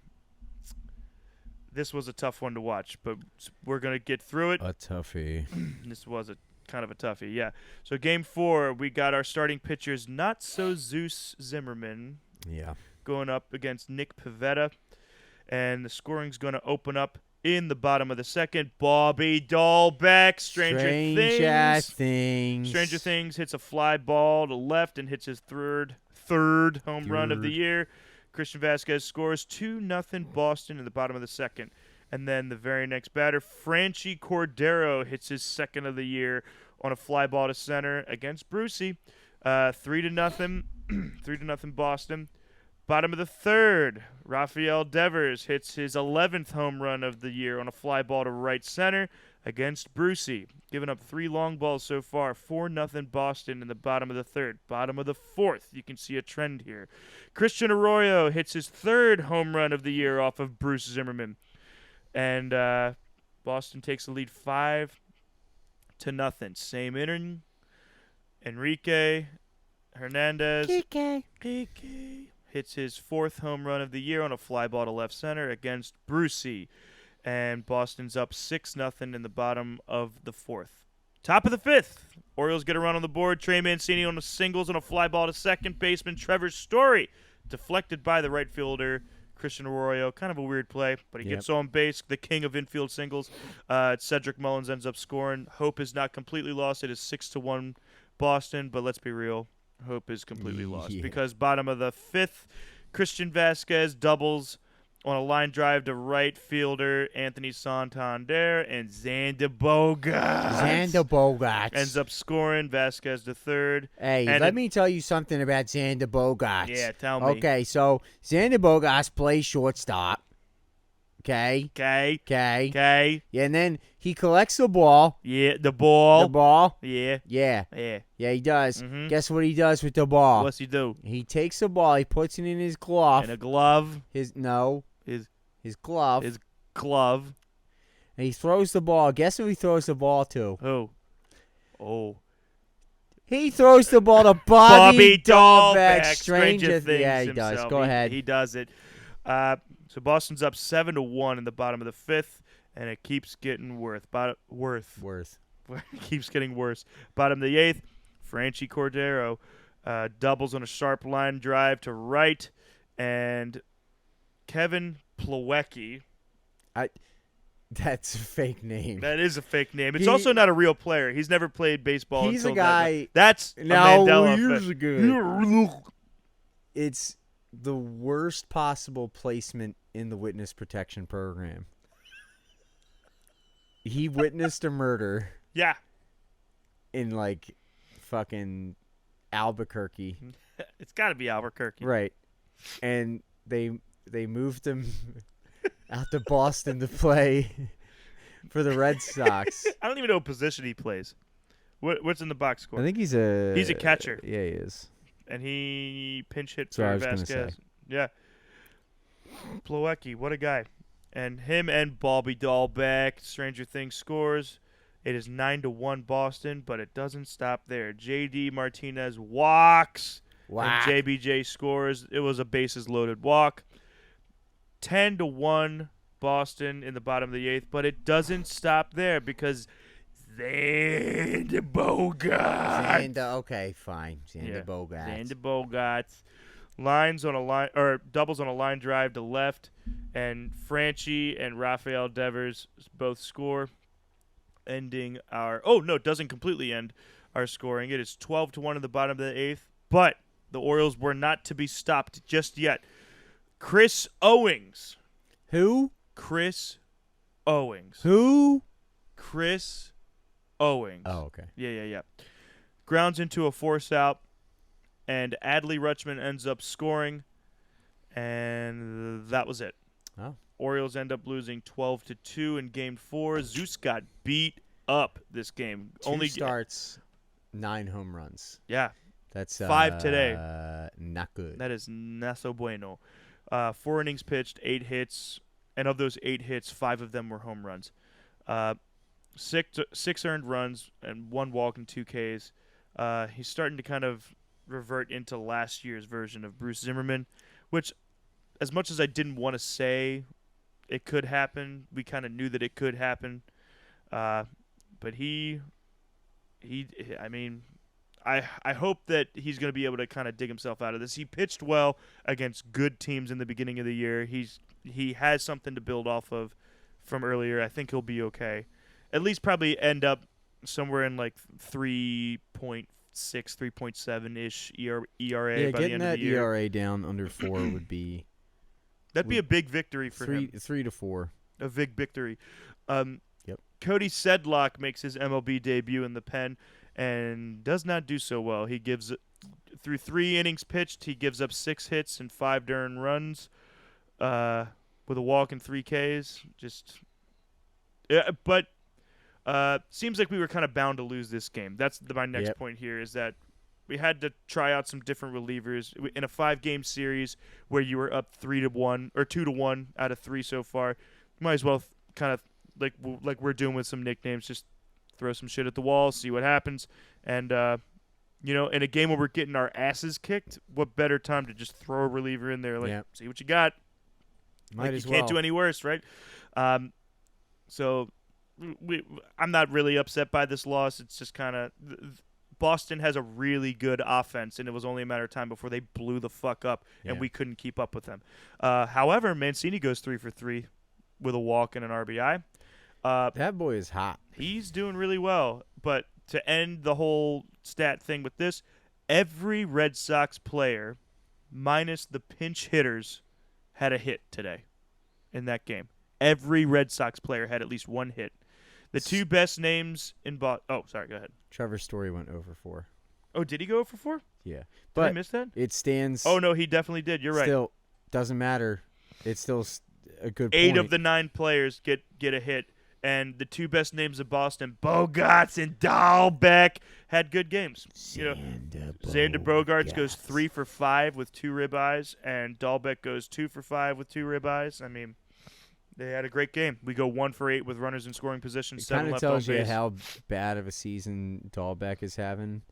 This was a tough one to watch, but we're going to get through it. A toughie. This was a kind of a toughie, yeah. So game 4, we got our starting pitchers, not so Zeus Zimmerman, Yeah. going up against Nick Pivetta. And the scoring's going to open up in the bottom of the second. Bobby Dahlbeck, Stranger Things hits a fly ball to left and hits his third home run of the year. Christian Vasquez scores 2-0 Boston in the bottom of the second. And then the very next batter, Franchi Cordero, hits his second of the year on a fly ball to center against Brucey. 3-0, 3-0 Boston. Bottom of the third, Rafael Devers hits his 11th home run of the year on a fly ball to right center against Brucey. Giving up 3 long balls so far. 4-0 Boston in the bottom of the third. Bottom of the fourth, you can see a trend here. Christian Arroyo hits his 3rd home run of the year off of Bruce Zimmerman. And Boston takes the lead 5-0. Same inning. Enrique Hernandez hits his 4th home run of the year on a fly ball to left center against Brucey. And Boston's up 6-0 in the bottom of the 4th. Top of the 5th. Orioles get a run on the board. Trey Mancini on the singles on a fly ball to second baseman. Trevor Story deflected by the right fielder Christian Arroyo. Kind of a weird play, but he gets on base. The king of infield singles. Cedric Mullins ends up scoring. Hope is not completely lost. It is 6-1 Boston, but let's be real. Hope is completely lost because bottom of the 5th, Christian Vasquez doubles on a line drive to right fielder Anthony Santander, and Xander Bogaerts Xander Bogaerts ends up scoring. Vasquez to third. Hey, and let me tell you something about Xander Bogaerts. Yeah, tell me. Okay, so Xander Bogaerts plays shortstop. Okay. Okay. Yeah, and then he collects the ball. Yeah, the ball. The ball. Yeah. Yeah, he does. Mhm. Guess what he does with the ball? What's he do? He takes the ball. He puts it in his glove. In a glove. His glove. His glove. And he throws the ball. Guess who he throws the ball to? Who? Oh. He throws the ball to Bobby Dahlbeck. Stranger Things. Yeah, he himself. does. Go ahead. He does it. So Boston's up 7-1 in the bottom of the fifth, and it keeps getting worth. It keeps getting worse. Bottom of the eighth, Franchi Cordero doubles on a sharp line drive to right, and Kevin Plawecki. That's a fake name. That is a fake name. It's also not a real player. He's never played baseball. He's until a guy. That's a No, Mandela here's effect. a good. It's the worst possible placement in the witness protection program. He witnessed a murder Yeah. in like fucking Albuquerque. It's got to be Albuquerque. Right. And they moved him out to Boston to play for the Red Sox. I don't even know what position he plays. What's in the box score? I think he's a catcher. Yeah, he is. And he pinch hit That's what I for was gonna Vasquez. say. Yeah. Plawecki, what a guy. And him and Bobby Dahlbeck, Stranger Things scores. It is 9-1 Boston, but it doesn't stop there. J.D. Martinez walks. Whack. And JBJ scores. It was a bases loaded walk. 10-1 Boston in the bottom of the eighth, but it doesn't stop there because Xander Bogaerts. Okay, fine. Xander Bogaerts. Xander Bogaerts doubles on a line drive to left, and Franchi and Rafael Devers both score, ending doesn't completely end our scoring. It is 12-1 in the bottom of the eighth, but the Orioles were not to be stopped just yet. Chris Owings. Who? Chris Owings. Who? Chris Owings. Oh, okay. Yeah. Grounds into a force out, and Adley Rutschman ends up scoring, and that was it. Oh. Orioles end up losing 12-2 in Game 4. Zeus got beat up this game. Two starts, 9 home runs. Yeah. That's 5 today. Not good. That is not so bueno. 4 innings pitched, 8 hits, and of those 8 hits, 5 of them were home runs. 6 earned runs and 1 walk and 2 Ks. He's starting to kind of revert into last year's version of Bruce Zimmerman, which, as much as I didn't want to say it could happen, we kind of knew that it could happen. But I hope that he's going to be able to kind of dig himself out of this. He pitched well against good teams in the beginning of the year. He has something to build off of from earlier. I think he'll be okay. At least probably end up somewhere in like 3.6, 3.7-ish ERA Yeah, by the end of the year. ERA down under 4 would be That'd be a big victory for him. 3 to 4. A big victory. Yep. Cody Sedlock makes his MLB debut in the pen and does not do so well. He gives, through 3 innings pitched, he gives up 6 hits and 5 earned runs, with a walk and 3 Ks. But seems like we were kind of bound to lose this game. That's my next point here, is that we had to try out some different relievers in a 5-game series where you were up 3-1 or 2-1 out of 3 so far. Might as well kind of like we're doing with some nicknames, just throw some shit at the wall, see what happens. And in a game where we're getting our asses kicked, what better time to just throw a reliever in there, see what you got. Might as you can't do any worse, right? So I'm not really upset by this loss. It's just kind of Boston has a really good offense, and it was only a matter of time before they blew the fuck up, and we couldn't keep up with them. However, Mancini goes 3 for 3 with a walk and an RBI. That boy is hot. He's doing really well. But to end the whole stat thing with this, every Red Sox player, minus the pinch hitters, had a hit today. in that game. Every Red Sox player had at least one hit. The two best names in oh, sorry, go ahead. Trevor Story went over 4. Oh, did he go for 4? Yeah, Did I but miss that? it stands. Oh, no, he definitely did. You're right. Still doesn't matter. It's still a good 8 point. of the 9 players get a hit, and the two best names of Boston, Bogarts and Dahlbeck, had good games. Xander Bogaerts goes 3 for 5 with 2 ribeyes, and Dahlbeck goes 2 for 5 with 2 ribeyes. I mean, they had a great game. We go 1 for 8 with runners in scoring position. It 7 kind of left on tells you base. how bad of a season Dahlbeck is having,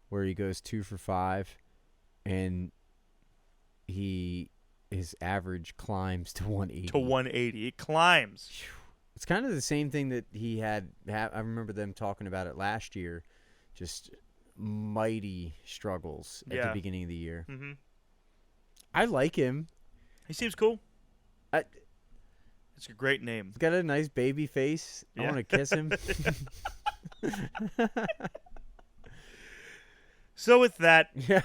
where he goes 2 for 5, and his average climbs to 180. To 180. It climbs. It's kind of the same thing that he had. I remember them talking about it last year. Just mighty struggles at the beginning of the year. Mm-hmm. I like him. He seems cool. It's a great name. He's got a nice baby face. I Yeah. want to kiss him. So with that, Yeah.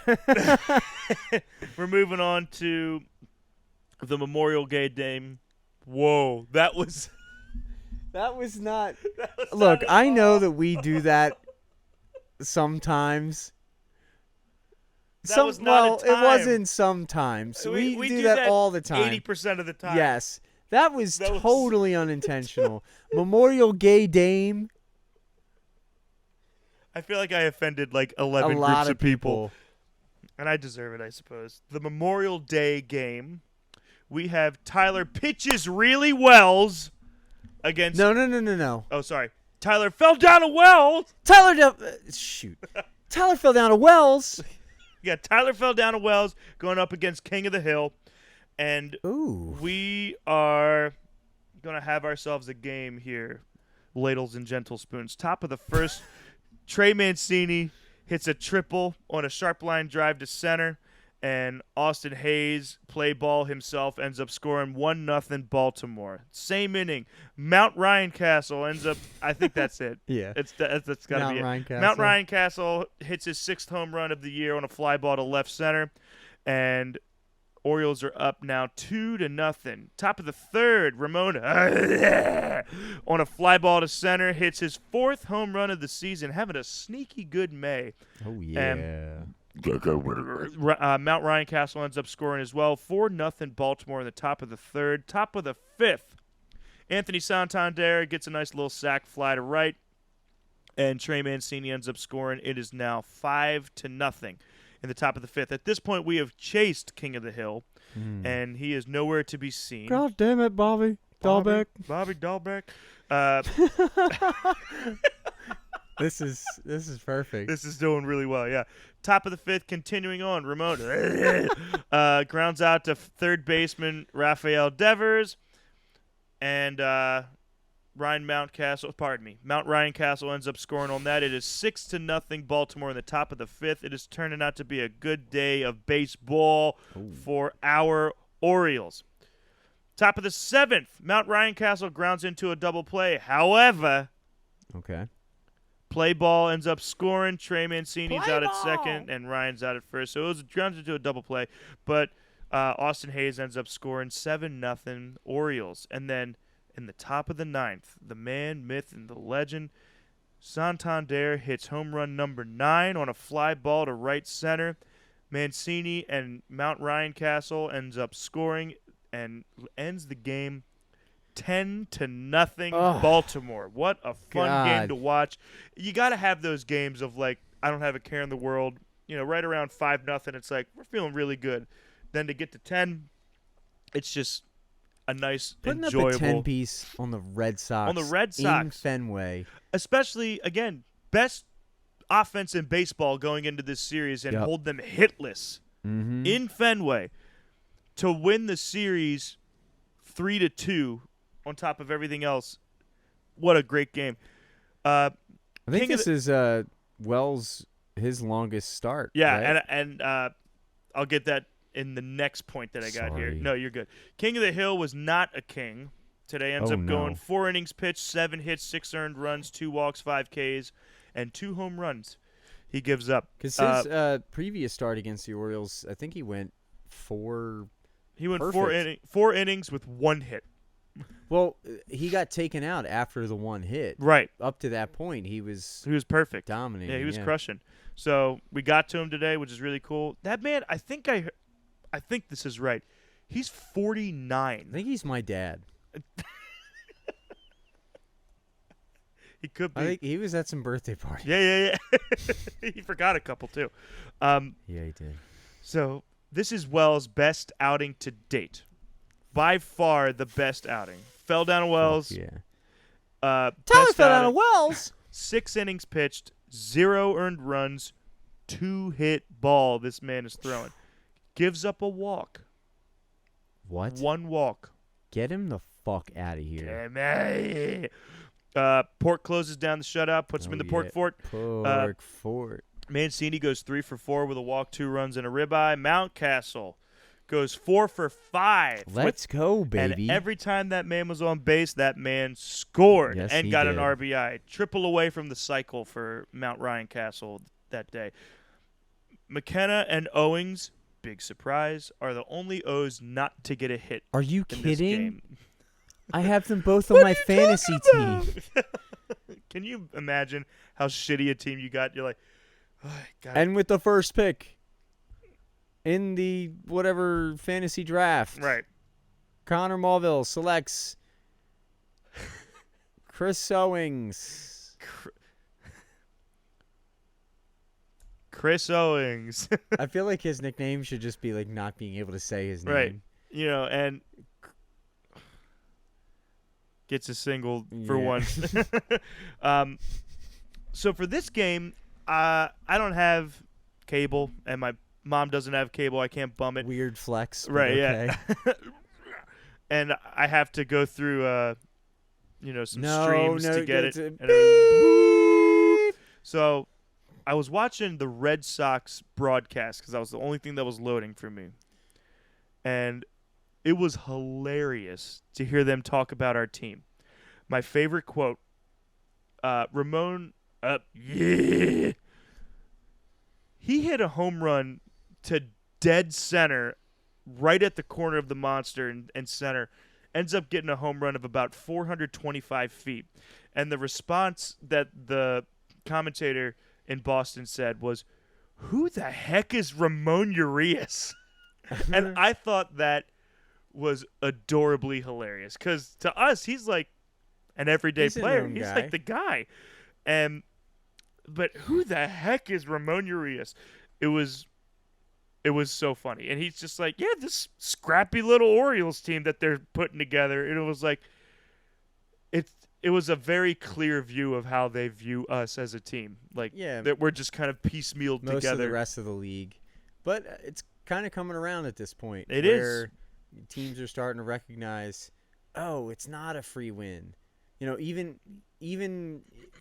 we're moving on to the Memorial Day game. Whoa, that was That was not. that was Look, not at I know all. that we do that sometimes. That was not well, a time. it wasn't sometimes. We do that all the time. 80% of the time. Yes. That was That was- totally unintentional. Memorial Gay Dame. I feel like I offended like A 11 lot groups of of people, people. and I deserve it, I suppose. The Memorial Day game, we have Tyler pitches really wells against. No. Oh, sorry. Tyler fell down a well. Shoot. Tyler fell down a Wells. Yeah, Tyler fell down a Wells going up against King of the Hill. And Ooh. we are going to have ourselves a game here, ladles and gentle spoons. Top of the first, Trey Mancini hits a triple on a sharp line drive to center, and Austin Hayes, play ball himself, ends up scoring 1-0 Baltimore. Same inning. Mount Ryan Castle ends up, I think that's it. Yeah. That's got to Mount be it. Ryan Mount Castle. Ryan Castle hits his 6th home run of the year on a fly ball to left center, and Orioles are up now 2-0. Top of the third, Ramona on a fly ball to center hits his 4th home run of the season, having a sneaky good May. Oh, yeah. Mount Ryan Castle ends up scoring as well. 4-0 Baltimore in the top of the third. Top of the 5th, Anthony Santander gets a nice little sac fly to right, and Trey Mancini ends up scoring. It is now 5-0 in the top of the 5th. At this point, we have chased King of the Hill, and he is nowhere to be seen. God damn it, Bobby. Dahlbeck. Bobby Dahlbeck. This is perfect. This is doing really well, yeah. Top of the 5th, continuing on. Ramona grounds out to third baseman Rafael Devers, and Mount Ryan Castle ends up scoring on that. It is 6-0 Baltimore in the top of the 5th. It is turning out to be a good day of baseball for our Orioles. Top of the 7th, Mount Ryan Castle grounds into a double play. However, Okay. play ball ends up scoring. Trey Mancini's out at second, and Ryan's out at first. So it grounds into a double play. But Austin Hayes ends up scoring 7-0 Orioles. And then in the top of the 9th, the man, myth, and the legend, Santander hits home run number 9 on a fly ball to right center. Mancini and Mount Ryan Castle ends up scoring and ends the game 10-0 Oh, Baltimore. What a fun game God. to watch. You got to have those games of like, I don't have a care in the world. You know, right around 5-0, it's like, we're feeling really good. Then to get to 10, it's just a nice, Putting enjoyable. up a 10-piece on the Red Sox. On the Red In Sox. Fenway. Especially, again, best offense in baseball going into this series and Yep. hold them hitless Mm-hmm. in Fenway to win the series 3-2 on top of everything else. What a great game. I think King of this is Wells' his longest start. Yeah, right? and I'll get that in the next point that I got here. Sorry. No, you're good. King of the Hill was not a king. Today ends Oh, up going no. 4 innings pitched, 7 hits, 6 earned runs, 2 walks, 5 Ks, and 2 home runs. He gives up. Because his previous start against the Orioles, I think he went 4. He went Perfect. 4 innings with 1 hit. Well, he got taken out after the one hit. Right. Up to that point, he was He was perfect. dominating. Yeah, he was crushing. So we got to him today, which is really cool. That man, I think this is right. He's 49. I think he's my dad. He could be. I think he was at some birthday party. Yeah. He forgot a couple too. Yeah, he did. So this is Wells' best outing to date. By far the best outing. Fell down a Wells. Yeah. Tyler fell down a Wells. 6 innings pitched, 0 earned runs, 2 hit ball this man is throwing. Gives up a walk. What? 1 walk. Get him the fuck out of here. Damn it. Port closes down the shutout, puts him in the Port Fort. Pork Fort. Mancini goes 3 for 4 with a walk, 2 runs, and a ribeye. Mountcastle goes 4 for 5. Let's go, baby. And every time that man was on base, that man scored Yes, and he got did. an RBI. Triple away from the cycle for Mount Ryan Castle that day. McKenna and Owings, big surprise, are the only O's not to get a hit Are you in this kidding? game. I have them both on my fantasy team. Can you imagine how shitty a team you got? You're like, oh, God. And with the first pick in the whatever fantasy draft, Right. Connor Mulville selects Chris Owings. Chris Owings. I feel like his nickname should just be like not being able to say his name. Right. You know, and gets a single for Yeah. once. So for this game, I don't have cable, and my mom doesn't have cable. I can't bum it. Weird flex. but Right, okay. yeah. And I have to go through, some streams to get it. And everything. So I was watching the Red Sox broadcast because that was the only thing that was loading for me. And it was hilarious to hear them talk about our team. My favorite quote, Ramon, yeah. He hit a home run to dead center right at the corner of the monster and center. Ends up getting a home run of about 425 feet. And the response that the commentator in Boston said was, "Who the heck is Ramon Urias?" And I thought that was adorably hilarious because to us, he's like an everyday He's a player. known He's guy. like the guy. But who the heck is Ramon Urias? It was so funny. And he's just like, yeah, this scrappy little Orioles team that they're putting together. And it was like, it was a very clear view of how they view us as a team. Like, Yeah. that we're just kind of piecemealed Most together. of the rest of the league. But it's kind of coming around at this point. It is. where teams are starting to recognize, oh, it's not a free win. You know, even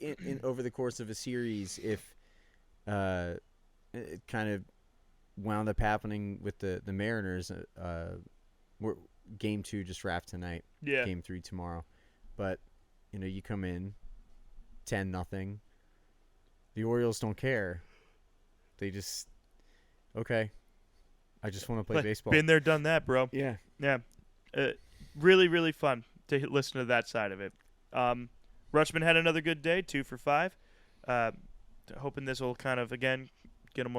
in over the course of a series, if it kind of wound up happening with the Mariners, game 2 just wrapped tonight. Yeah. Game 3 tomorrow. But you come in 10-0. The Orioles don't care. They just okay. I just want to play baseball. Been there, done that, bro. Yeah. Yeah. Really, really fun to listen to that side of it. Rutschman had another good day, 2 for 5. Hoping this will kind of, again, get him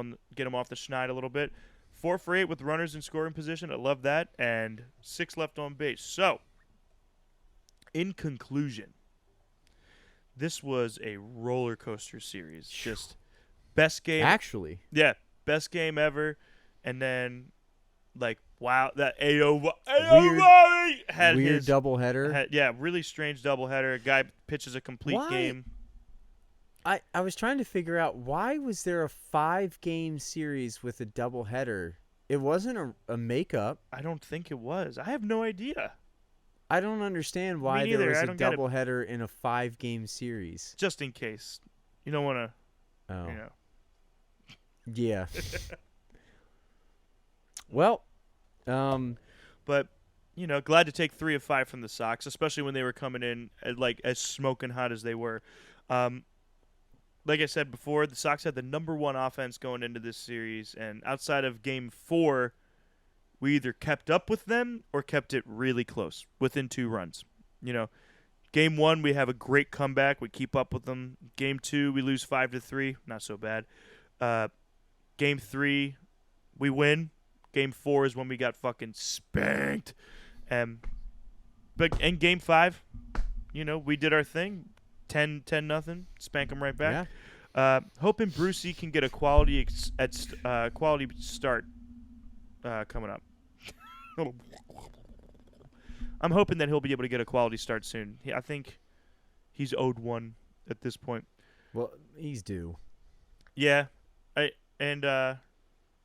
off the schneid a little bit. 4 for 8 with runners in scoring position. I love that. And 6 left on base. So, in conclusion, this was a roller coaster series. Just best game. Actually. Yeah, best game ever. And then, like, wow, that Weird had Weird his doubleheader. yeah, really strange doubleheader. A guy pitches a complete Why? game. I was trying to figure out why was there a 5-game series with a doubleheader? It wasn't a makeup. I don't think it was. I have no idea. I don't understand why neither. there was I a don't get it. doubleheader in a 5-game series. Just in case. You don't want to, Oh. you know. Yeah. Well, But, glad to take 3 of 5 from the Sox, especially when they were coming in as smoking hot as they were. Like I said before, the Sox had the number 1 offense going into this series, and outside of Game 4, we either kept up with them or kept it really close, within 2 runs. Game 1 we have a great comeback, we keep up with them. Game 2 we lose 5-3, not so bad. Game 3 we win. Game 4 is when we got fucking spanked. But in Game 5, we did our thing. 10-0, spank them right back. Yeah. Hoping Brucey can get a quality quality start coming up. I'm hoping that he'll be able to get a quality start soon. I think he's owed one at this point. Well, he's due. Yeah, I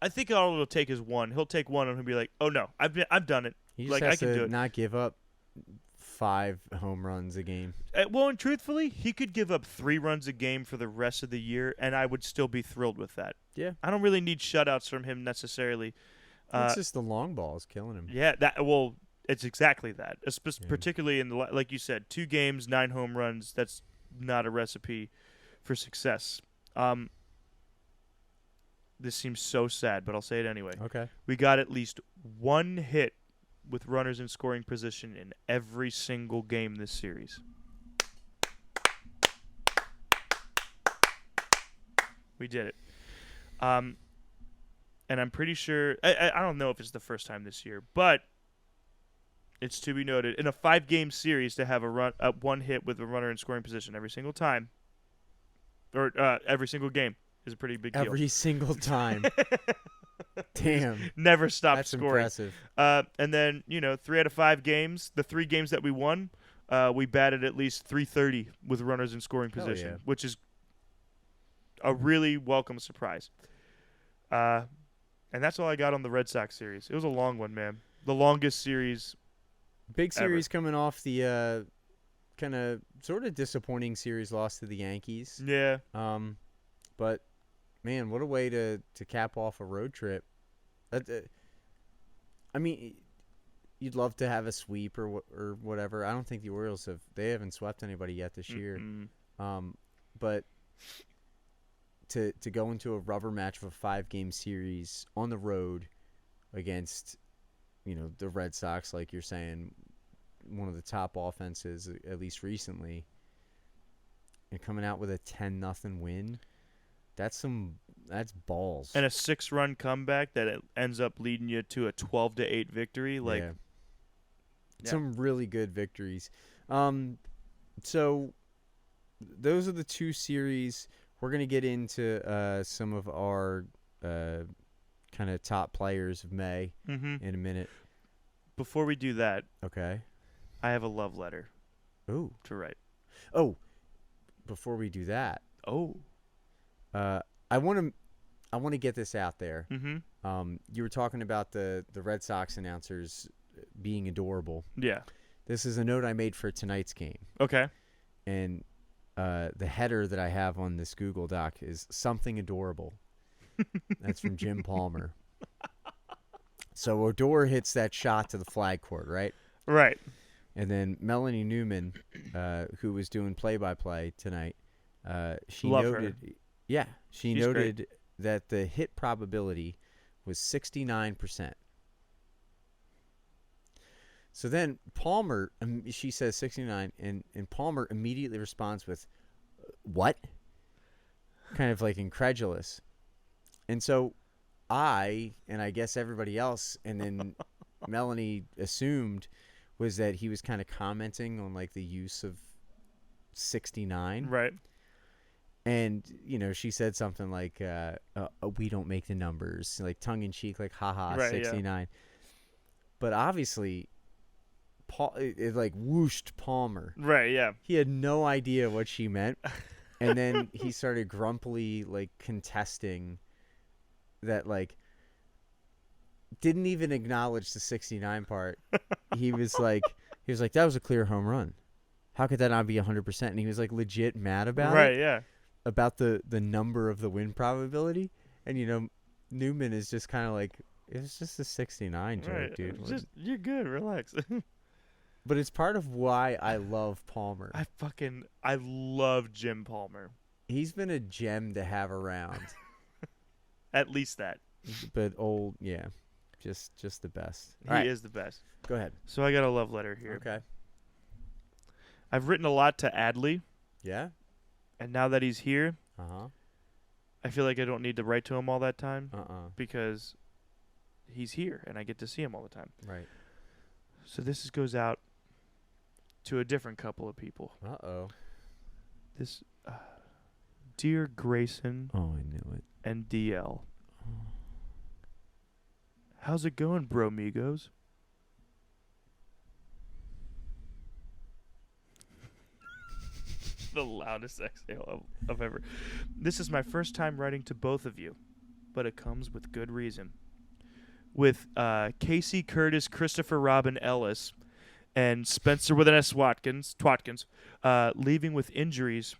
think all it'll take is one. He'll take one and he'll be like, "Oh no, I've done it. He just Like, has I can to do it." not give up 5 home runs a game. Well, and truthfully, he could give up 3 runs a game for the rest of the year, and I would still be thrilled with that. Yeah. I don't really need shutouts from him necessarily. It's just the long balls killing him. Yeah, it's exactly that. Particularly in like you said, 2 games, 9 home runs. That's not a recipe for success. This seems so sad, but I'll say it anyway. Okay. We got at least 1 hit with runners in scoring position in every single game this series. We did it. And I'm pretty sure I don't know if it's the first time this year, but it's to be noted in a 5-game series to have a 1 hit with a runner in scoring position every single time, or every single game is a pretty big deal. Every single time. Damn. Never stopped That's scoring. impressive. And then 3 out of 5 games, the 3 games that we won, we batted at least 330 with runners in scoring Hell position, yeah. which is a really welcome surprise. And that's all I got on the Red Sox series. It was a long one, man. The longest series. Big series coming off the kind of sort of disappointing series loss to the Yankees. Yeah. But man, what a way to cap off a road trip. I mean, you'd love to have a sweep or whatever. I don't think the Orioles haven't swept anybody yet this year. But to go into a rubber match of a 5-game series on the road against the Red Sox, like you're saying, one of the top offenses at least recently, and coming out with a 10-0 win, that's balls. And a 6-run comeback that ends up leading you to a 12-8 victory. Yeah. Some really good victories. So those are the 2 series. We're going to get into some of our kind of top players of May in a minute. Before we do that, Okay. I have a love letter Ooh. to write. Oh, before we do that, Oh. I want to get this out there. Mm-hmm. You were talking about the Red Sox announcers being adorable. Yeah. This is a note I made for tonight's game. Okay. And the header that I have on this Google Doc is something adorable. That's from Jim Palmer. So Odor hits that shot to the flag court, right? Right. And then Melanie Newman, who was doing play-by-play tonight, she Love noted, her. yeah, she She's noted great. that the hit probability was 69%. So then Palmer, she says 69, and Palmer immediately responds with, "What?" Kind of like incredulous. And so I guess everybody else, and then Melanie assumed, was that he was kind of commenting on like the use of 69. Right. And, she said something like, we don't make the numbers, like tongue in cheek, like, haha, Right, 69. Yeah. But obviously, it like whooshed Palmer. Right, yeah. He had no idea what she meant. And then he started grumpily like contesting that, like, didn't even acknowledge the 69 part. He was like, that was a clear home run. How could that not be 100%? And he was like legit mad about it. Right, yeah. About the number of the win probability. And, Newman is just kind of like, it was just a 69 joke, Right. dude. You're good. Relax. But it's part of why I love Palmer. I love Jim Palmer. He's been a gem to have around. At least that. But yeah. Just the best. He All right, is the best. go ahead. So I got a love letter here. Okay. I've written a lot to Adley, Yeah. and now that he's here, Uh I feel like I don't need to write to him all that time huh. because he's here and I get to see him all the time. Right. So this goes out to a different couple of people. Uh-oh. This, dear Grayson Oh, I knew it. and DL. How's it going, bro, migos? The loudest exhale I've ever. This is my first time writing to both of you, but it comes with good reason. With Casey Curtis, Christopher Robin Ellis, and Spencer with an S. Twatkins, leaving with injuries,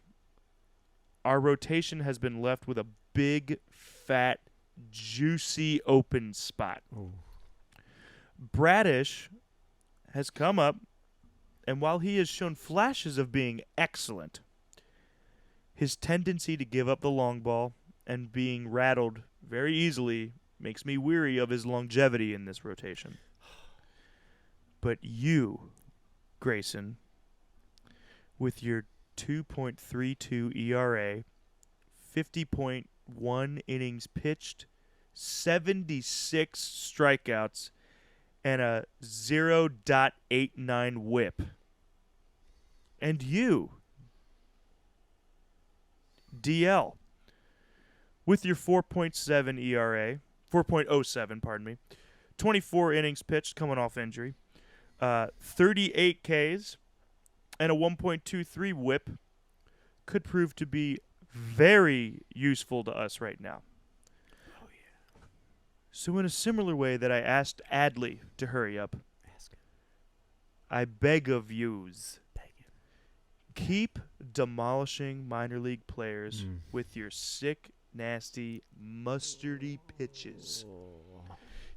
our rotation has been left with a big, fat, juicy open spot. Oh. Bradish has come up, and while he has shown flashes of being excellent, his tendency to give up the long ball and being rattled very easily makes me weary of his longevity in this rotation. But you, Grayson, with your 2.32 ERA, 50.1 innings pitched, 76 strikeouts, and a 0.89 whip. And you, DL, with your 4.7 ERA, 4.07, pardon me, 24 innings pitched coming off injury, 38 Ks, and a 1.23 whip, could prove to be very useful to us right now. Oh, yeah. So in a similar way that I asked Adley to hurry up, Ask him. I beg of yous, Beg him. keep demolishing minor league players Mm. with your sick, nasty, mustardy pitches. Oh.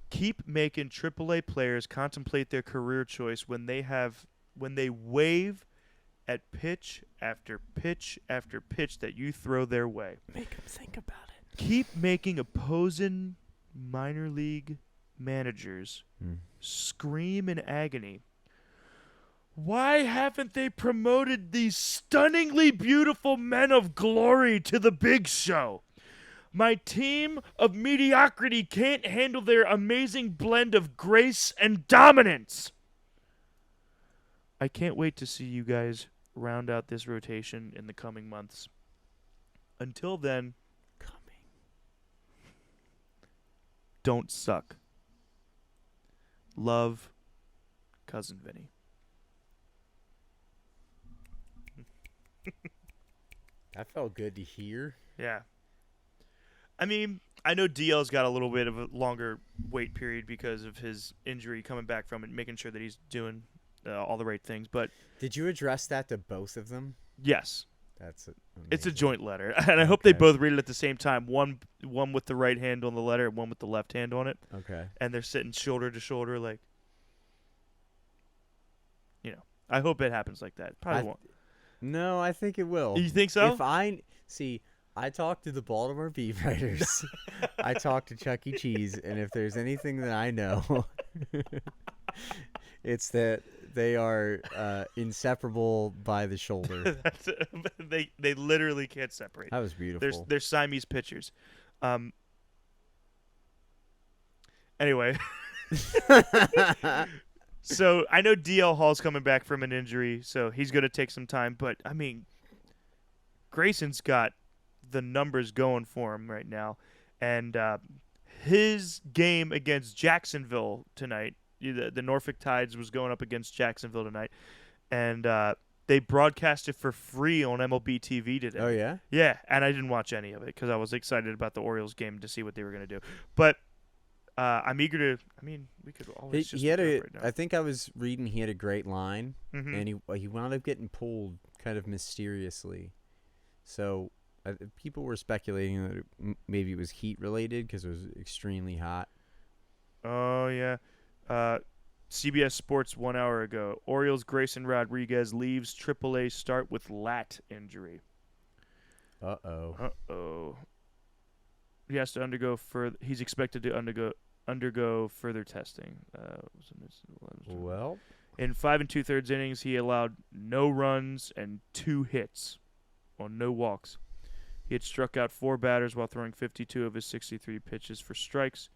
Keep making AAA players contemplate their career choice when they wave at pitch after pitch after pitch that you throw their way. Make him think about it. Keep making opposing minor league managers Mm. scream in agony. Why haven't they promoted these stunningly beautiful men of glory to the big show? My team of mediocrity can't handle their amazing blend of grace and dominance. I can't wait to see you guys round out this rotation in the coming months. Until then, don't suck. Love, Cousin Vinny. That felt good to hear. Yeah. I mean, I know DL's got a little bit of a longer wait period because of his injury coming back from it, making sure that he's doing all the right things. But Did you address that to both of them? yes, That's it's a amazing. joint letter, and I hope they Okay. both read it at the same time. One with the right hand on the letter, and one with the left hand on it, Okay. and they're sitting shoulder to shoulder, like, you know. I hope it happens like that. Probably I- won't. No, I think it will. You think so? If I talked to the Baltimore beat writers. I talked to Chuck E. Cheese, and if there's anything that I know, it's that they are inseparable by the shoulder. They literally can't separate. That was beautiful. They're Siamese pictures. Anyway, so I know DL Hall's coming back from an injury, so he's going to take some time. But, I mean, Grayson's got the numbers going for him right now. And his game against Jacksonville tonight, the Norfolk Tides was going up against Jacksonville tonight. And they broadcast it for free on MLB TV today. Oh, yeah? Yeah, and I didn't watch any of it because I was excited about the Orioles game to see what they were going to do. But I'm eager to. I mean, we could always just He had look it a. up right now. I think I was reading. He had a great line, Mhm. and he wound up getting pulled kind of mysteriously. So people were speculating that maybe it was heat related because it was extremely hot. Oh yeah, CBS Sports 1 hour ago. Orioles Grayson Rodriguez leaves AAA start with lat injury. Uh-oh. He has to undergo further. He's expected to undergo undergo further testing. Well, In 5 2/3 innings, he allowed no runs and 2 hits on no walks. He had struck out 4 batters while throwing 52 of his 63 pitches for strikes.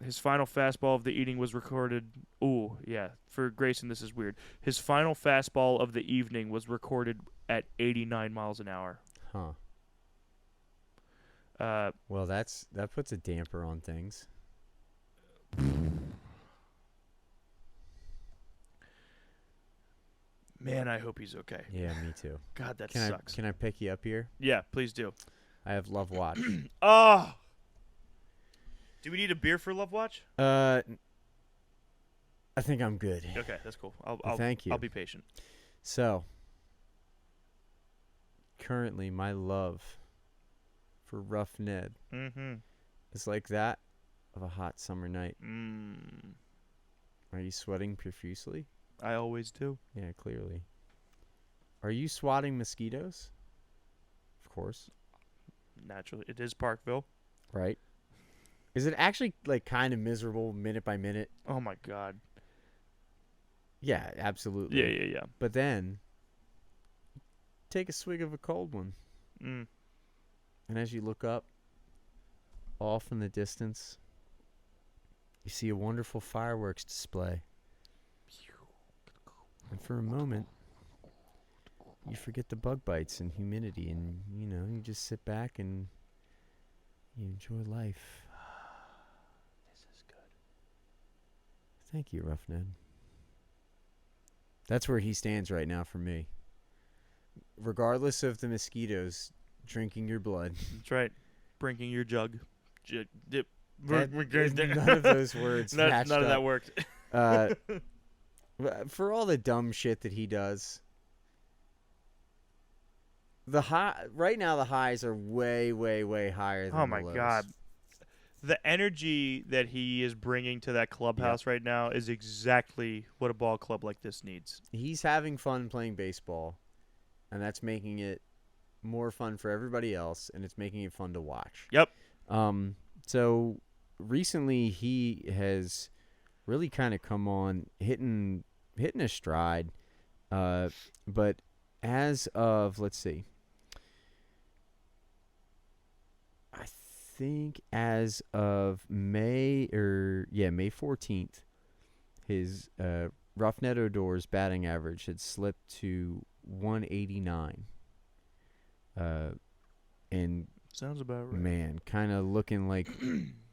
His final fastball of the evening was recorded. Ooh, yeah. For Grayson, this is weird. His final fastball of the evening was recorded at 89 miles an hour. huh. Uh, Well, that puts a damper on things. Man, I hope he's okay. Yeah, me too. God, that Can sucks. Can I pick you up here? Yeah, please do. I have Love Watch. Oh! Do we need a beer for Love Watch? I think I'm good. Okay, that's cool. Thank you. I'll be patient. So, currently, my love for Rough Ned Mm-hmm. is like that of a hot summer night. Mm. Are you sweating profusely? I always do. Yeah, clearly. Are you swatting mosquitoes? Of course. Naturally. It is Parkville. Right? Is it actually like kind of miserable minute by minute? Oh, my God. Yeah, absolutely. Yeah. But then, take a swig of a cold one. Mm. And as you look up, off in the distance, you see a wonderful fireworks display. And for a moment, you forget the bug bites and humidity, and you just sit back and you enjoy life. This is good. Thank you, Rough Ned. That's where he stands right now for me. Regardless of the mosquitoes drinking your blood. That's right. Brinking your jug. None of those words matched None of that up. worked. For all the dumb shit that he does, right now the highs are way, way, way higher than Oh, the my lows. God. The energy that he is bringing to that clubhouse right now is exactly what a ball club like this needs. He's having fun playing baseball, and that's making it more fun for everybody else, and it's making it fun to watch. Yep. So recently he has really kind of come on hitting a stride, but as of, let's see, I think as of May 14th, his Rough Ned Odor's batting average had slipped to 189. And Sounds about right. man, kind of looking like,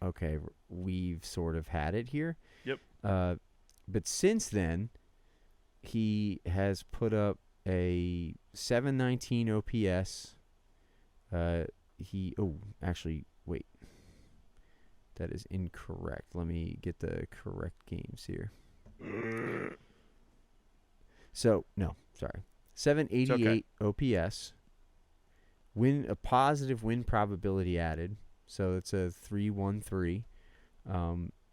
okay, we've sort of had it here. Yep. But since then, he has put up a 719 OPS. Actually, wait. That is incorrect. Let me get the correct games here. So, no, sorry. 788 OPS. A positive win probability added. So it's a 313.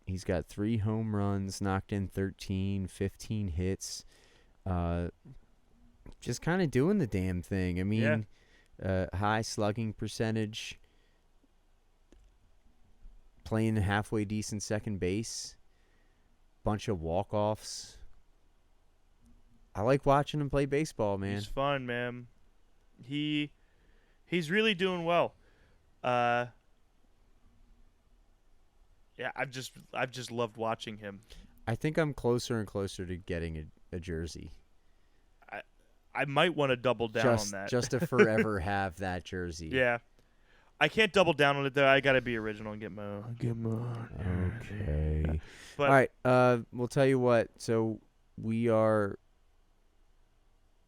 He's got 3 home runs, knocked in 13, 15 hits. Just kind of doing the damn thing. I mean, high slugging percentage. Playing halfway decent second base. Bunch of walk-offs. I like watching him play baseball, man. He's fun, man. He's really doing well. Yeah, I've just loved watching him. I think I'm closer and closer to getting a jersey. I might want to double down on that. Just to forever have that jersey. Yeah. I can't double down on it though. I gotta be original and get my Okay. But all right. We'll tell you what. So we are,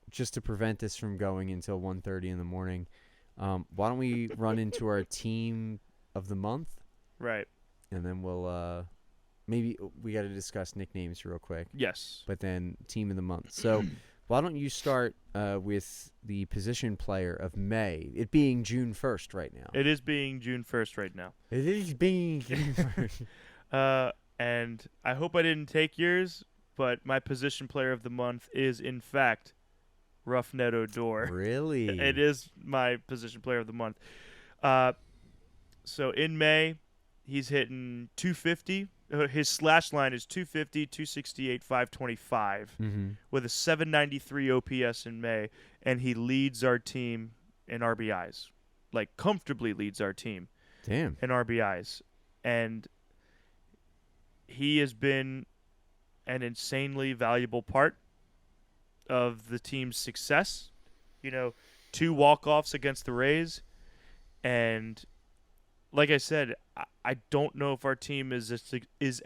just to prevent this from going until 1:30 in the morning. Why don't we run into our team of the month? Right. And then we'll maybe we got to discuss nicknames real quick. Yes. But then team of the month. So why don't you start with the position player of May? It being June 1st right now. It is being June 1st right now. It is being June 1st. And I hope I didn't take yours, but my position player of the month is in fact Rough Ned Odor. Really? It is my position player of the month. So in May, He's hitting 250. His slash line is 250, 268, 525 Mm-hmm. with a 793 OPS in May, and he leads our team in RBIs. Like, comfortably leads our team Damn. in RBIs. And he has been an insanely valuable part of the team's success. 2 walk-offs against the Rays, and like I said, I don't know if our team is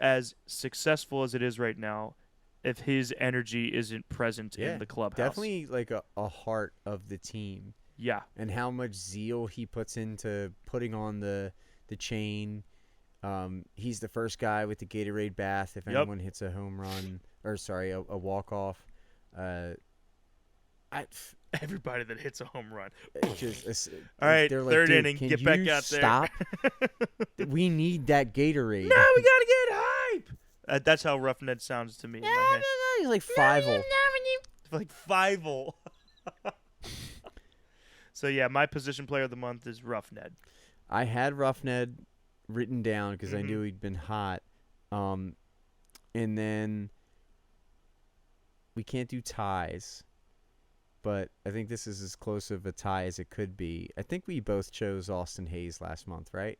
as successful as it is right now if his energy isn't present in the clubhouse. Definitely like a heart of the team. Yeah. And how much zeal he puts into putting on the chain. He's the first guy with the Gatorade bath if anyone hits a home run a walk-off. Everybody that hits a home run. All right, they're third like, inning, get back out there. Stop. We need that Gatorade. No, we gotta get hype. That's how Rough Ned sounds to me. In my head. He's like Fievel. Like Fievel. So yeah, my position player of the month is Rough Ned. I had Rough Ned written down because I knew he'd been hot. And then we can't do ties. But I think this is as close of a tie as it could be. I think we both chose Austin Hayes last month, right?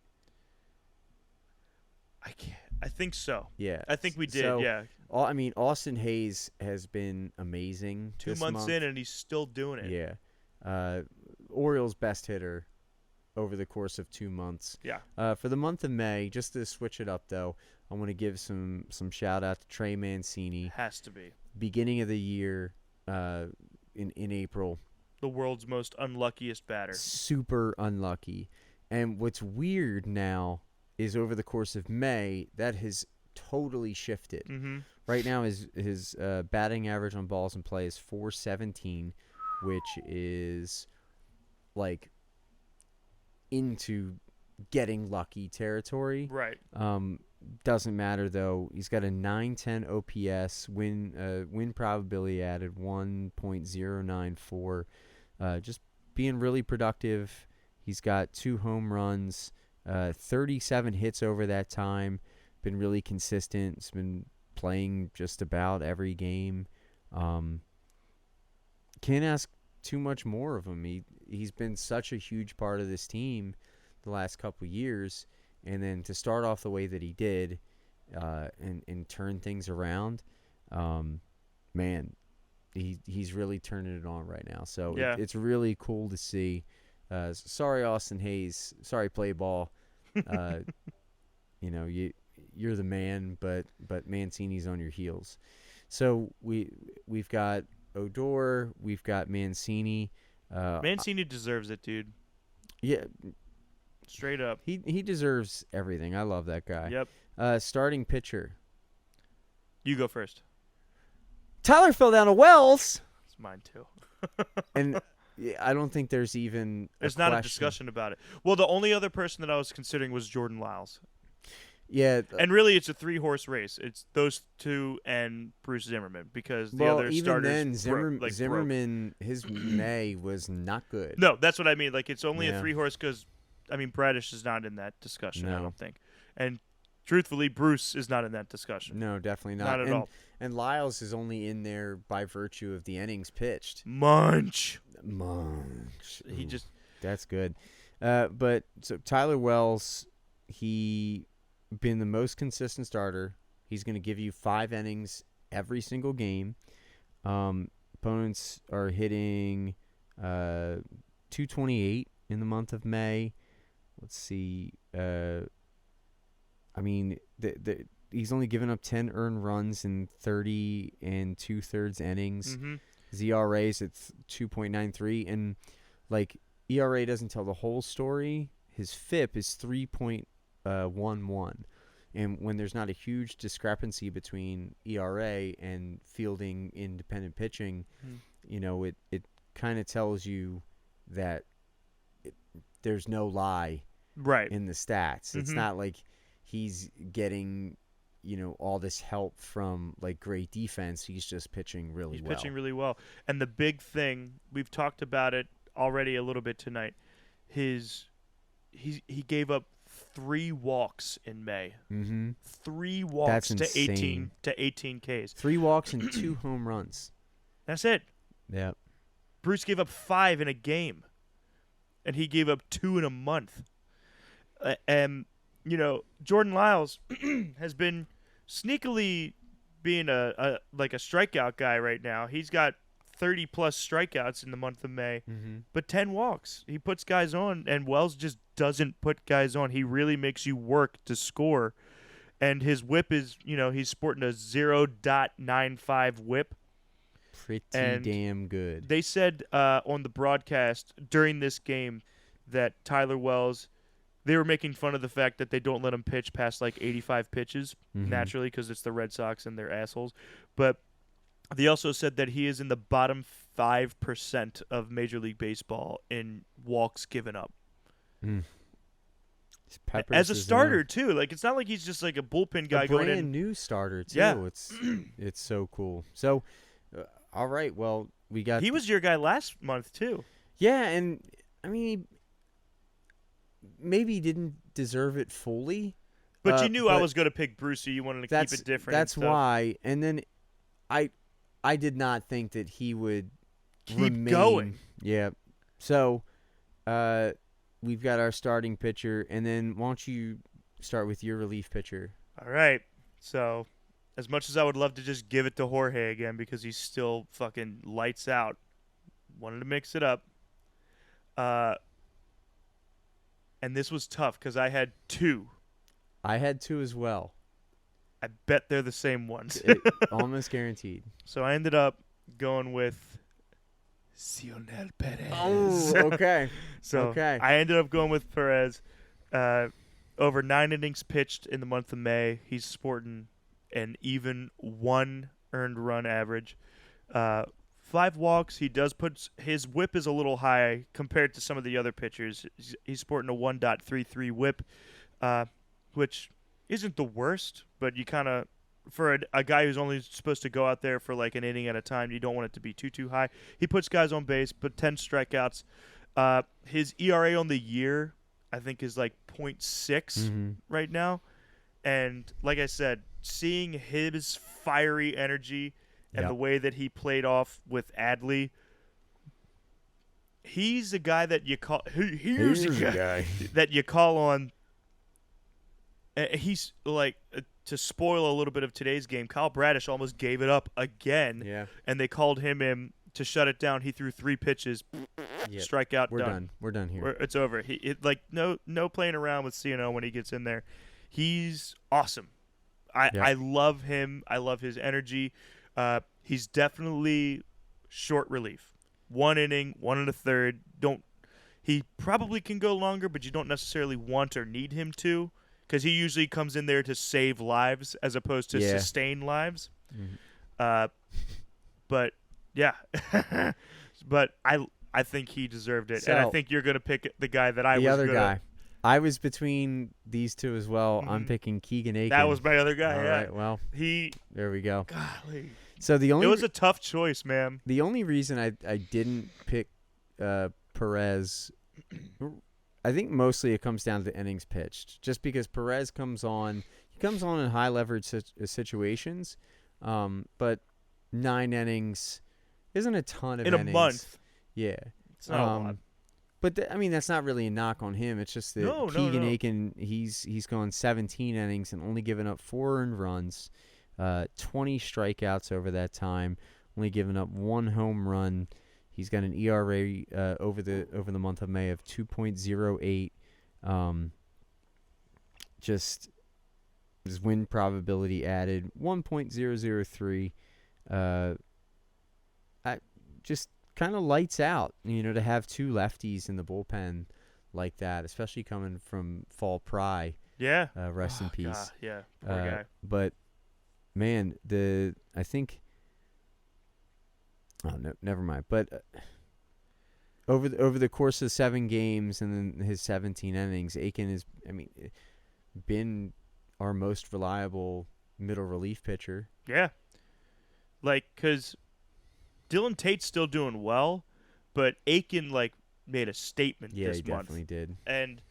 I think so. Yeah. I think we did, so, yeah. I mean, Austin Hayes has been amazing 2 this months month. in, and he's still doing it. Yeah. Orioles' best hitter over the course of 2 months. Yeah. For the month of May, just to switch it up, though, I want to give some shout-out to Trey Mancini. Has to be. Beginning of the year, in April. The world's most unluckiest batter. Super unlucky. And what's weird now is over the course of May, that has totally shifted. Mm-hmm. Right now, his batting average on balls in play is .417, which is like into getting lucky territory. Right. Doesn't matter though. He's got a 910 OPS, win probability added 1.094. Just being really productive. He's got 2 home runs, 37 hits over that time. Been really consistent. He's been playing just about every game. Can't ask too much more of him. He's been such a huge part of this team the last couple years. And then to start off the way that he did and turn things around, man, he's really turning it on right now. So yeah. It's really cool to see. Sorry, Austin Hayes. Sorry, play ball. You're the man, but Mancini's on your heels. So we've got Odor, we've got Mancini. Mancini deserves it, dude. Yeah. Straight up. He deserves everything. I love that guy. Yep. Starting pitcher. You go first. Tyler fell down a Wells. It's mine too. And I don't think there's even There's not a discussion about it. Well, the only other person that I was considering was Jordan Lyles. Yeah. And really, it's a 3-horse race. It's those two and Bruce Zimmerman because the other even starters then, broke. Zimmerman, his May was not good. No, that's what I mean. Like, it's only a Yeah. 3-horse because, I mean, Bradish is not in that discussion, I No. don't think. And truthfully, Bruce is not in that discussion. No, definitely not. Not at all. And Lyles is only in there by virtue of the innings pitched. Munch. He just that's good. But so Tyler Wells, he been the most consistent starter. He's going to give you 5 innings every single game. Opponents are hitting 228 in the month of May. Let's see. I mean, he's only given up 10 earned runs in 30 and 2/3 innings. Mm-hmm. His ERA is at 2.93, and like ERA doesn't tell the whole story. His FIP is 3.11, and when there's not a huge discrepancy between ERA and fielding independent pitching, it kind of tells you that there's no lie right in the stats. It's Mhm. not like he's getting all this help from like great defense. He's just pitching really well. He's pitching really well. And the big thing, we've talked about it already a little bit tonight, he gave up 3 walks in May. Mm-hmm. 3 walks That's to 18 insane. to 18 Ks. 3 walks and 2 home runs. That's it. Yep. Bruce gave up 5 in a game, and he gave up 2 in a month. And Jordan Lyles has been sneakily being a strikeout guy right now. He's got 30 plus strikeouts in the month of May, but 10 walks. He puts guys on, and Wells just doesn't put guys on. He really makes you work to score. And his whip is, he's sporting a 0.95 whip. Pretty And damn good. They said on the broadcast during this game that Tyler Wells, they were making fun of the fact that they don't let him pitch past like 85 pitches naturally because it's the Red Sox and they're assholes. But they also said that he is in the bottom 5% of Major League Baseball in walks given up. As a starter, too. Like, it's not like he's just like a bullpen guy going in. A brand new starter, too. Yeah. It's so cool. So, all right, well, we got... He was your guy last month, too. Yeah, and, I mean, maybe he didn't deserve it fully. But you knew I was going to pick Bruce, so you wanted to keep it different. That's why. And then I did not think that he would keep going. Yeah. So, we've got our starting pitcher, and then why don't you start with your relief pitcher? All right. So, as much as I would love to just give it to Jorge again because he's still fucking lights out, wanted to mix it up. And this was tough because I had 2. I had 2 as well. I bet they're the same ones. Almost guaranteed. So I ended up going with Cionel Perez. Oh, okay. I ended up going with Perez. Over 9 innings pitched in the month of May. He's sporting an even 1 earned run average. 5 walks. He does put his whip is a little high compared to some of the other pitchers. He's sporting a 1.33 whip, which isn't the worst, but you kind of, for a guy who's only supposed to go out there for like an inning at a time, you don't want it to be too high. He puts guys on base, but 10 strikeouts. His ERA on the year, I think, is like 0.6 right now. And like I said, seeing his fiery energy and the way that he played off with Adley, he's a guy that you call. Here's a guy that you call on. He's like, to spoil a little bit of today's game, Kyle Bradish almost gave it up again. Yeah. And they called him in to shut it down. He threw 3 pitches, strikeout, done. We're done here. It's over. No playing around with CNO when he gets in there. He's awesome. I love him. I love his energy. He's definitely short relief. 1 inning, 1 1/3. He probably can go longer, but you don't necessarily want or need him to. Because he usually comes in there to save lives as opposed to sustain lives. But, yeah. But I think he deserved it. So, and I think you're going to pick the guy that I was going to. The other guy. I was between these 2 as well. I'm picking Keegan Aiken. That was my other guy, All right, well, there we go. Golly. So it was a tough choice, man. The only reason I didn't pick Perez, I think mostly it comes down to innings pitched. Just because Perez comes on in high leverage situations, but 9 innings isn't a ton of innings. In a month. Yeah. It's not a lot. But that's not really a knock on him. It's just that Keegan Aiken, he's gone 17 innings and only given up 4 earned runs, 20 strikeouts over that time, only given up 1 home run. He's got an ERA over the month of May of 2.08. Just his win probability added 1.003. I just kind of lights out, to have 2 lefties in the bullpen like that, especially coming from Fall Pry. Yeah. Rest in peace. God, yeah. Poor guy. But man, I think. Oh no, never mind. But over the course of 7 games and then his 17 innings, Aiken has, been our most reliable middle relief pitcher. Yeah. Because Dylan Tate's still doing well, but Aiken, made a statement this month. Yeah, he definitely did. And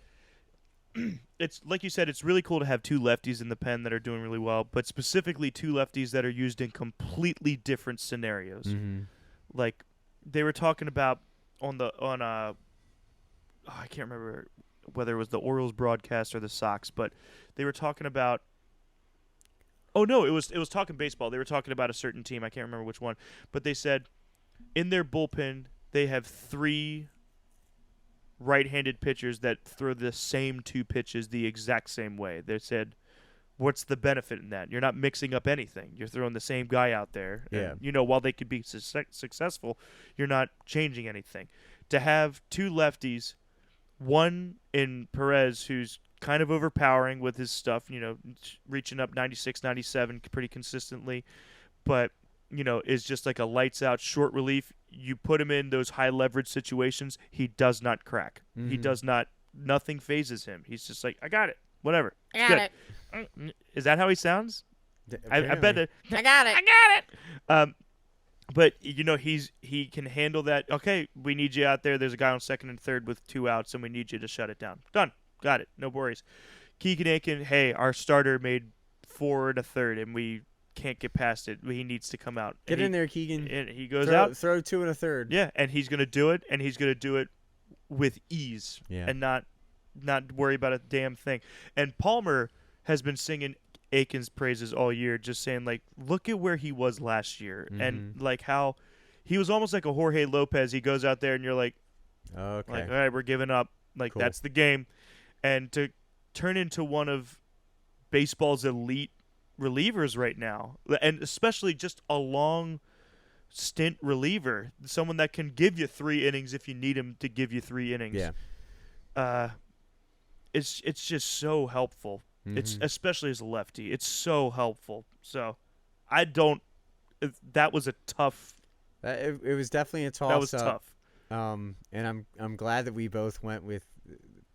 it's like you said, it's really cool to have two lefties in the pen that are doing really well, but specifically two lefties that are used in completely different scenarios. Mm-hmm. Like they were talking about I can't remember whether it was the Orioles broadcast or the Sox, but they were talking about. Oh no, it was talking baseball. They were talking about a certain team. I can't remember which one, but they said in their bullpen they have three right-handed pitchers that throw the same two pitches the exact same way. They said, "What's the benefit in that? You're not mixing up anything. You're throwing the same guy out there. Yeah. And, while they could be successful, you're not changing anything. To have two lefties, one in Perez who's kind of overpowering with his stuff, reaching up 96, 97 pretty consistently, but is just like a lights out short relief. You put him in those high leverage situations, he does not crack. Mm-hmm. He does not. Nothing phases him. He's just like, I got it. Whatever. I It's got good. it. Is that how he sounds? I bet that. I got it. I got it. But he can handle that. Okay, we need you out there. There's a guy on second and third with 2 outs, and we need you to shut it down. Done. Got it. No worries. Keegan Aiken. Hey, our starter made 4 1/3, and we can't get past it. He needs to come out. Get in there, Keegan. And he goes throw, out. Throw 2 1/3. Yeah, and he's gonna do it, and he's gonna do it with ease, Yeah. and not worry about a damn thing. And Palmer has been singing Aiken's praises all year, just saying like, look at where he was last year, and like how he was almost like a Jorge Lopez. He goes out there, and you're like, Okay. all right, we're giving up. Like Cool. that's the game, and to turn into one of baseball's elite relievers right now, and especially just a long stint reliever, someone that can give you 3 innings if you need him to give you 3 innings. Yeah. It's just so helpful. It's especially as a lefty, it's so helpful. So that was a tough. It was definitely a toss. That was up. tough. And I'm glad that we both went with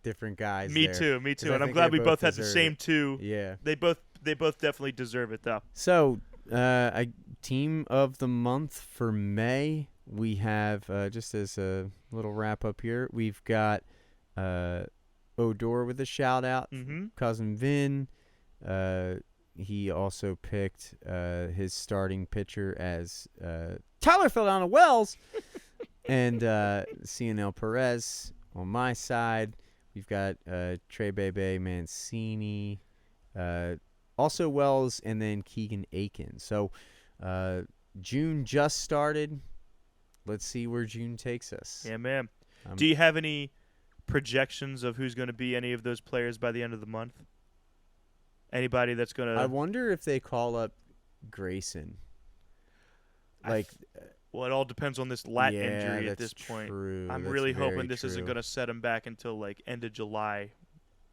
different guys. Me there, too. 'cause And I I'm think glad they we both had the deserve same it. two. Yeah. They both definitely deserve it though. So, a team of the month for May, we have just as a little wrap up here, we've got Odor with a shout out, cousin Vin. He also picked his starting pitcher as Tyler Feldana Wells and CNL Perez. On my side, we've got Trey Bebe Mancini, also Wells, and then Keegan Aiken. So June just started. Let's see where June takes us. Yeah, man. Do you have any projections of who's going to be any of those players by the end of the month? Anybody that's going to... I wonder if they call up Grayson. Like, well, it all depends on this lat yeah, injury at that's this point. true. I'm That's really very hoping this isn't true. going to set him back until like end of July.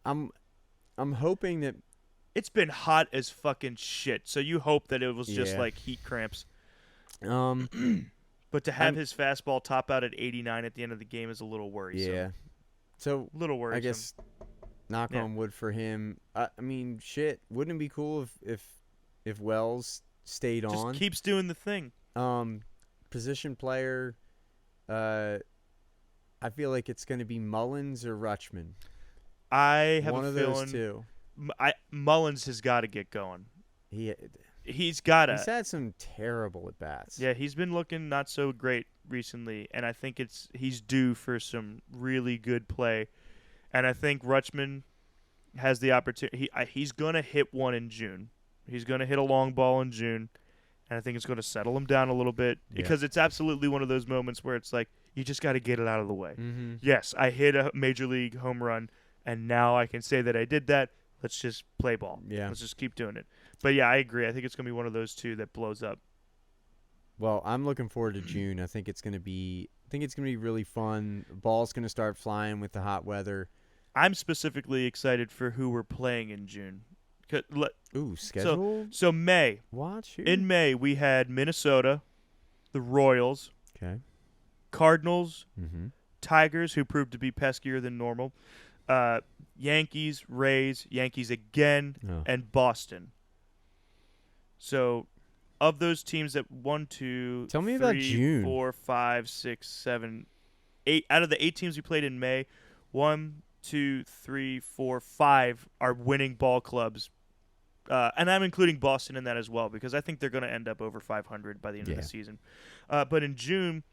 I'm hoping that It's been hot as fucking shit, so you hope that it was just Yeah. like heat cramps. But But to have his fastball top out at 89 at the end of the game is a little worrisome. yeah. So A little worrisome. I guess knock Yeah. on wood for him. I mean, shit. Wouldn't it be cool if Wells stayed just on? keeps doing the thing. Position player. I feel like it's going to be Mullins or Rutschman. I have One a of feeling those two. Mullins has got to get going. He's He's had some terrible at bats. Yeah, he's been looking not so great recently, and I think he's due for some really good play. And I think Rutschman has the opportunity. He's going to hit one in June. He's going to hit a long ball in June, and I think it's going to settle him down a little bit because it's absolutely one of those moments where it's like you just got to get it out of the way. Mm-hmm. Yes, I hit a major league home run, and now I can say that I did that. Let's just play ball. Yeah. Let's just keep doing it. But yeah, I agree. I think it's going to be one of those two that blows up. Well, I'm looking forward to June. I think it's going to be really fun. The ball's going to start flying with the hot weather. I'm specifically excited for who we're playing in June. Ooh, schedule? So May. Watch here. In May, we had Minnesota, the Royals, Okay. Cardinals, Mm-hmm. Tigers, who proved to be peskier than normal, Yankees, Rays, Yankees again, Oh. and Boston. So, of those teams that 1, 2, Tell me about 3, June. 4, 5, 6, 7, 8 out of the 8 teams we played in May, 1, 2, 3, 4, 5 are winning ball clubs. And I'm including Boston in that as well because I think they're going to end up over 500 by the end of the season. But in June,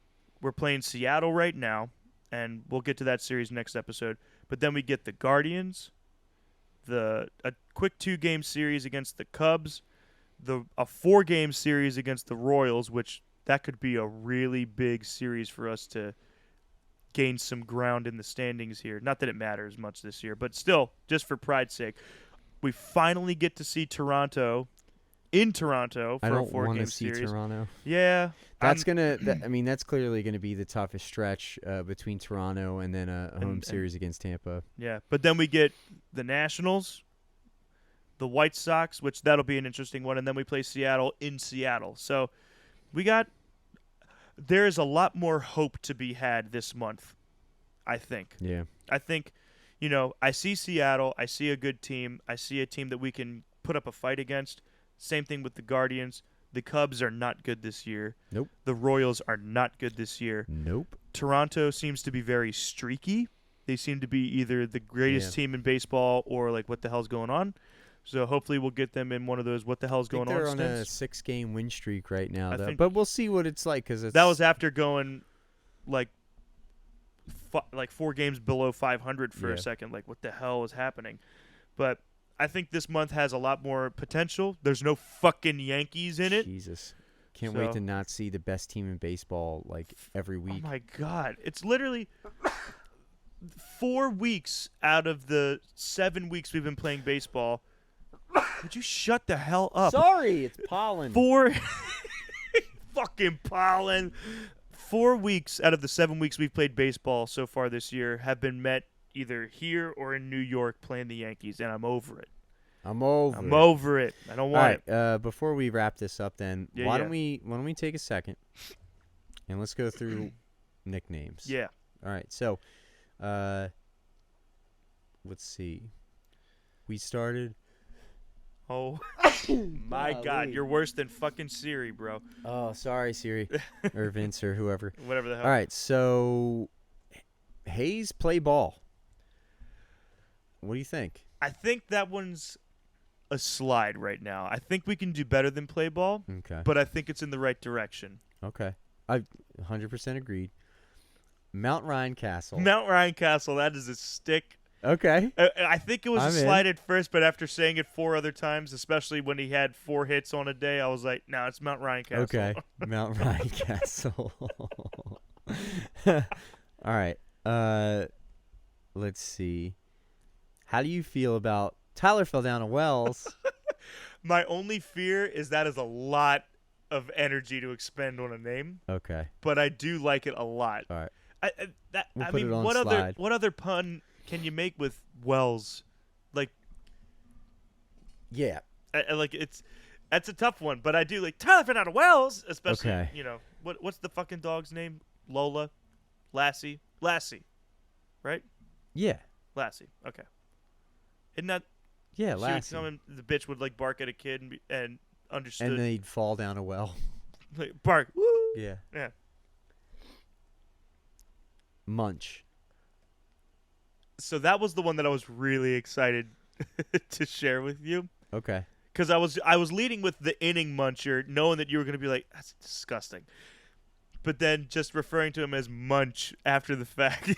we're playing Seattle right now, and we'll get to that series next episode. But then we get the Guardians, a quick 2-game series against the Cubs, a 4-game series against the Royals, which that could be a really big series for us to gain some ground in the standings here. Not that it matters much this year, but still, just for pride's sake. We finally get to see Toronto in Toronto for a 4-game series. I don't want to see Toronto. Yeah. That's that's clearly going to be the toughest stretch between Toronto and then a home series against Tampa. Yeah, but then we get the Nationals, the White Sox, which that'll be an interesting one, and then we play Seattle in Seattle. So there is a lot more hope to be had this month, I think. Yeah. I think, I see Seattle. I see a good team. I see a team that we can put up a fight against. Same thing with the Guardians. The Cubs are not good this year. Nope. The Royals are not good this year. Nope. Toronto seems to be very streaky. They seem to be either the greatest team in baseball or like what the hell's going on. So hopefully we'll get them in one of those what the hell's going on they're on stints. a 6-game win streak right now, but we'll see what it's like because that was after going like 4 games below 500 for a second. Like what the hell is happening? But I think this month has a lot more potential. There's no fucking Yankees in it. Jesus. Can't wait to not see the best team in baseball like every week. Oh my God. It's literally 4 weeks out of the 7 weeks we've been playing baseball. Would you shut the hell up? Sorry, it's pollen. 4 fucking pollen. 4 weeks out of the 7 weeks we've played baseball so far this year have been met either here or in New York playing the Yankees, and I'm over it. I'm over it. I don't want it. Before we wrap this up, then why don't we take a second and let's go through nicknames. Yeah. All right. So, let's see. We started. Oh my God! You're worse than fucking Siri, bro. Oh, sorry, Siri, or Vince, or whoever. Whatever the hell. All right. So, Hayes play ball. What do you think? I think that one's a slide right now. I think we can do better than play ball. Okay. But I think it's in the right direction. Okay. I 100% agreed. Mount Ryan Castle. That is a stick. Okay. I think it was a slide at first, but after saying it 4 other times, especially when he had 4 hits on a day, I was like, no, it's Mount Ryan Castle. Okay. Mount Ryan Castle. All right. Let's see. How do you feel about Tyler fell down a Wells? My only fear is that is a lot of energy to expend on a name. Okay. But I do like it a lot. All right. I mean, what other pun can you make with Wells? Like, yeah. That's a tough one, but I do like Tyler fell down a Wells, especially, okay. What's the fucking dog's name? Lola? Lassie, right? Yeah. Lassie. Okay. Isn't that? Yeah, Lassie. The bitch would like bark at a kid and understood. And then he'd fall down a well. Like, bark. Woo! Yeah. Yeah. Munch. So that was the one that I was really excited to share with you. Okay. Because I was leading with the inning muncher, knowing that you were going to be like, that's disgusting. But then just referring to him as Munch after the fact,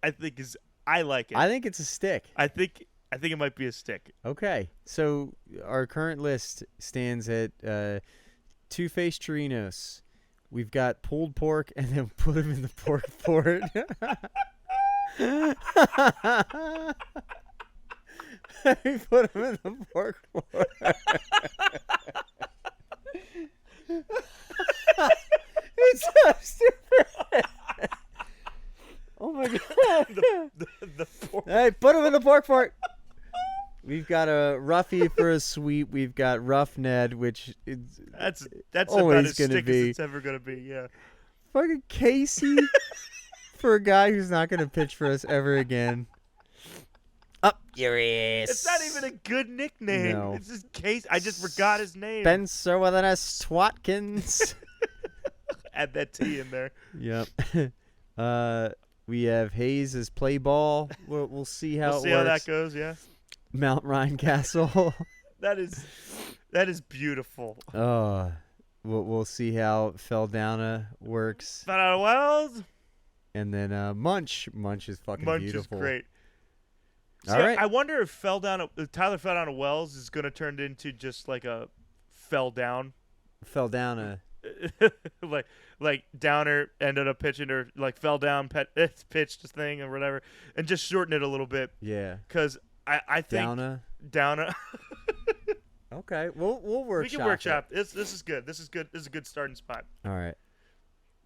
I like it. I think it's a stick. I think it might be a stick. Okay. So our current list stands at Two-Faced Chirinos. We've got pulled pork and then put him in the pork fort. We put him in the pork fort. It's so stupid. Oh my God. The pork. Hey, put him in the pork fort. We've got a Ruffy for a sweep. We've got Rough Ned, which is that's about always as gonna stick be. as it's ever gonna be. Yeah. Fucking Casey for a guy who's not gonna pitch for us ever again. Up your ass. It's not even a good nickname. No. It's just Casey. I just forgot his name. Spencer with an S. Twatkins. Add that T in there. Yep. We have Hayes as play ball. We'll see how We'll it see how that works. goes. Yeah, Mount Ryan Castle. that is beautiful. We'll see how Feldowna works. Found out Wells. And then Munch. Munch is fucking Munch beautiful. is great. See, All right. I wonder if Tyler fell down a Wells is going to turn into just like a fell down. Feldowna. like Downer ended up pitching or like fell down, pitched his thing or whatever, and just shorten it a little bit. Yeah. Because I think Downer. Okay. We'll workshop. We can workshop. This is good. This is good. This is a good starting spot. All right.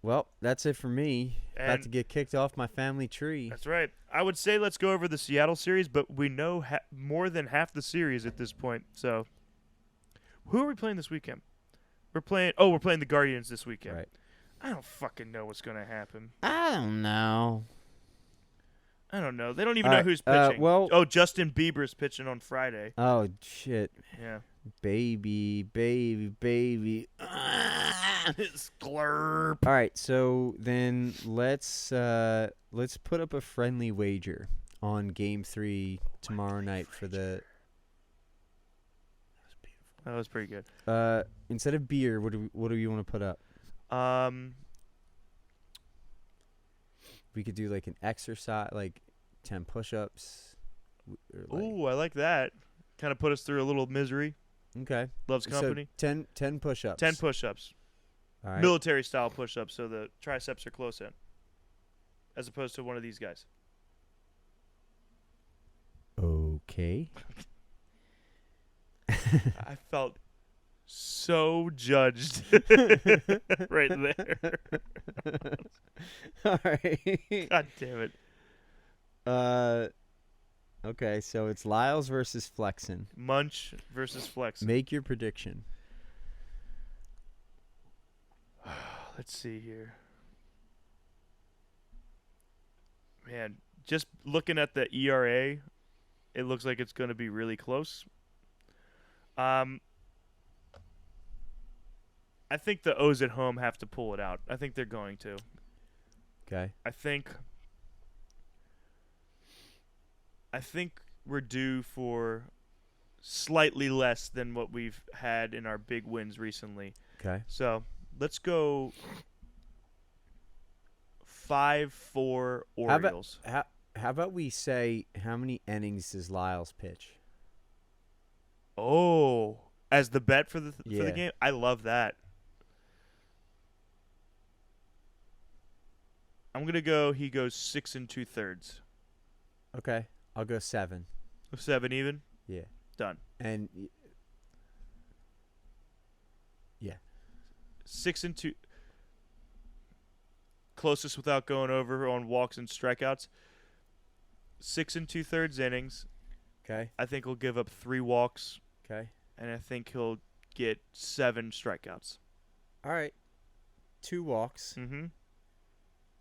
Well, that's it for me. About And to get kicked off my family tree. that's right. I would say let's go over the Seattle series, but we know more than half the series at this point. So, who are we playing this weekend? We're playing the Guardians this weekend. Right. I don't fucking know what's going to happen. I don't know. I don't know. They don't even All know right, who's pitching. well- Justin Bieber's pitching on Friday. Oh shit. Yeah. Baby. Sklurp. All right, so then let's put up a friendly wager on Game 3 tomorrow night for the. That was pretty good. Instead of beer, what do you want to put up? We could do like an exercise, like 10 push-ups. Ooh, I like that. Kind of put us through a little misery. Okay. Loves company. So 10 push-ups. 10 push-ups. All right. Military style push-ups, so the triceps are close in, as opposed to one of these guys. Okay. I felt so judged right there. All right. God damn it. Okay, so it's Lyles versus Flexen. Munch versus Flex. Make your prediction. Let's see here. Man, just looking at the ERA, it looks like it's going to be really close. I think the O's at home have to pull it out. I think they're going to. Okay. I think we're due for slightly less than what we've had in our big wins recently. Okay. So let's go 5-4 Orioles. How about we say how many innings does Lyles pitch? Oh, as the bet for the Yeah. game, I love that. I'm gonna go. He goes 6 2/3. Okay. I'll go 7. 7 even. Yeah. Done. And 6 2. Closest without going over on walks and strikeouts. 6 2/3 innings. okay. I think he'll give up 3 walks, Okay. and I think he'll get 7 strikeouts. All right. 2 walks Mm-hmm.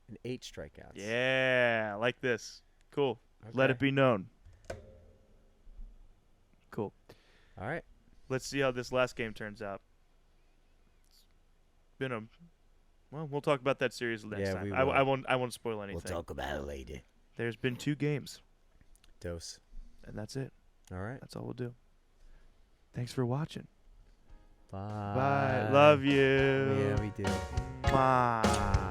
and 8 strikeouts. Yeah, I like this. Cool. Let it be known. Cool. All right. Let's see how this last game turns out. Been a well, we'll talk about that series next Yeah, time. we I will. won't spoil anything. about it later. There's been 2 games, Dose. and that's it. All right. That's all we'll do. Thanks for watching. Bye. Bye. Love you. Yeah, we do. Bye.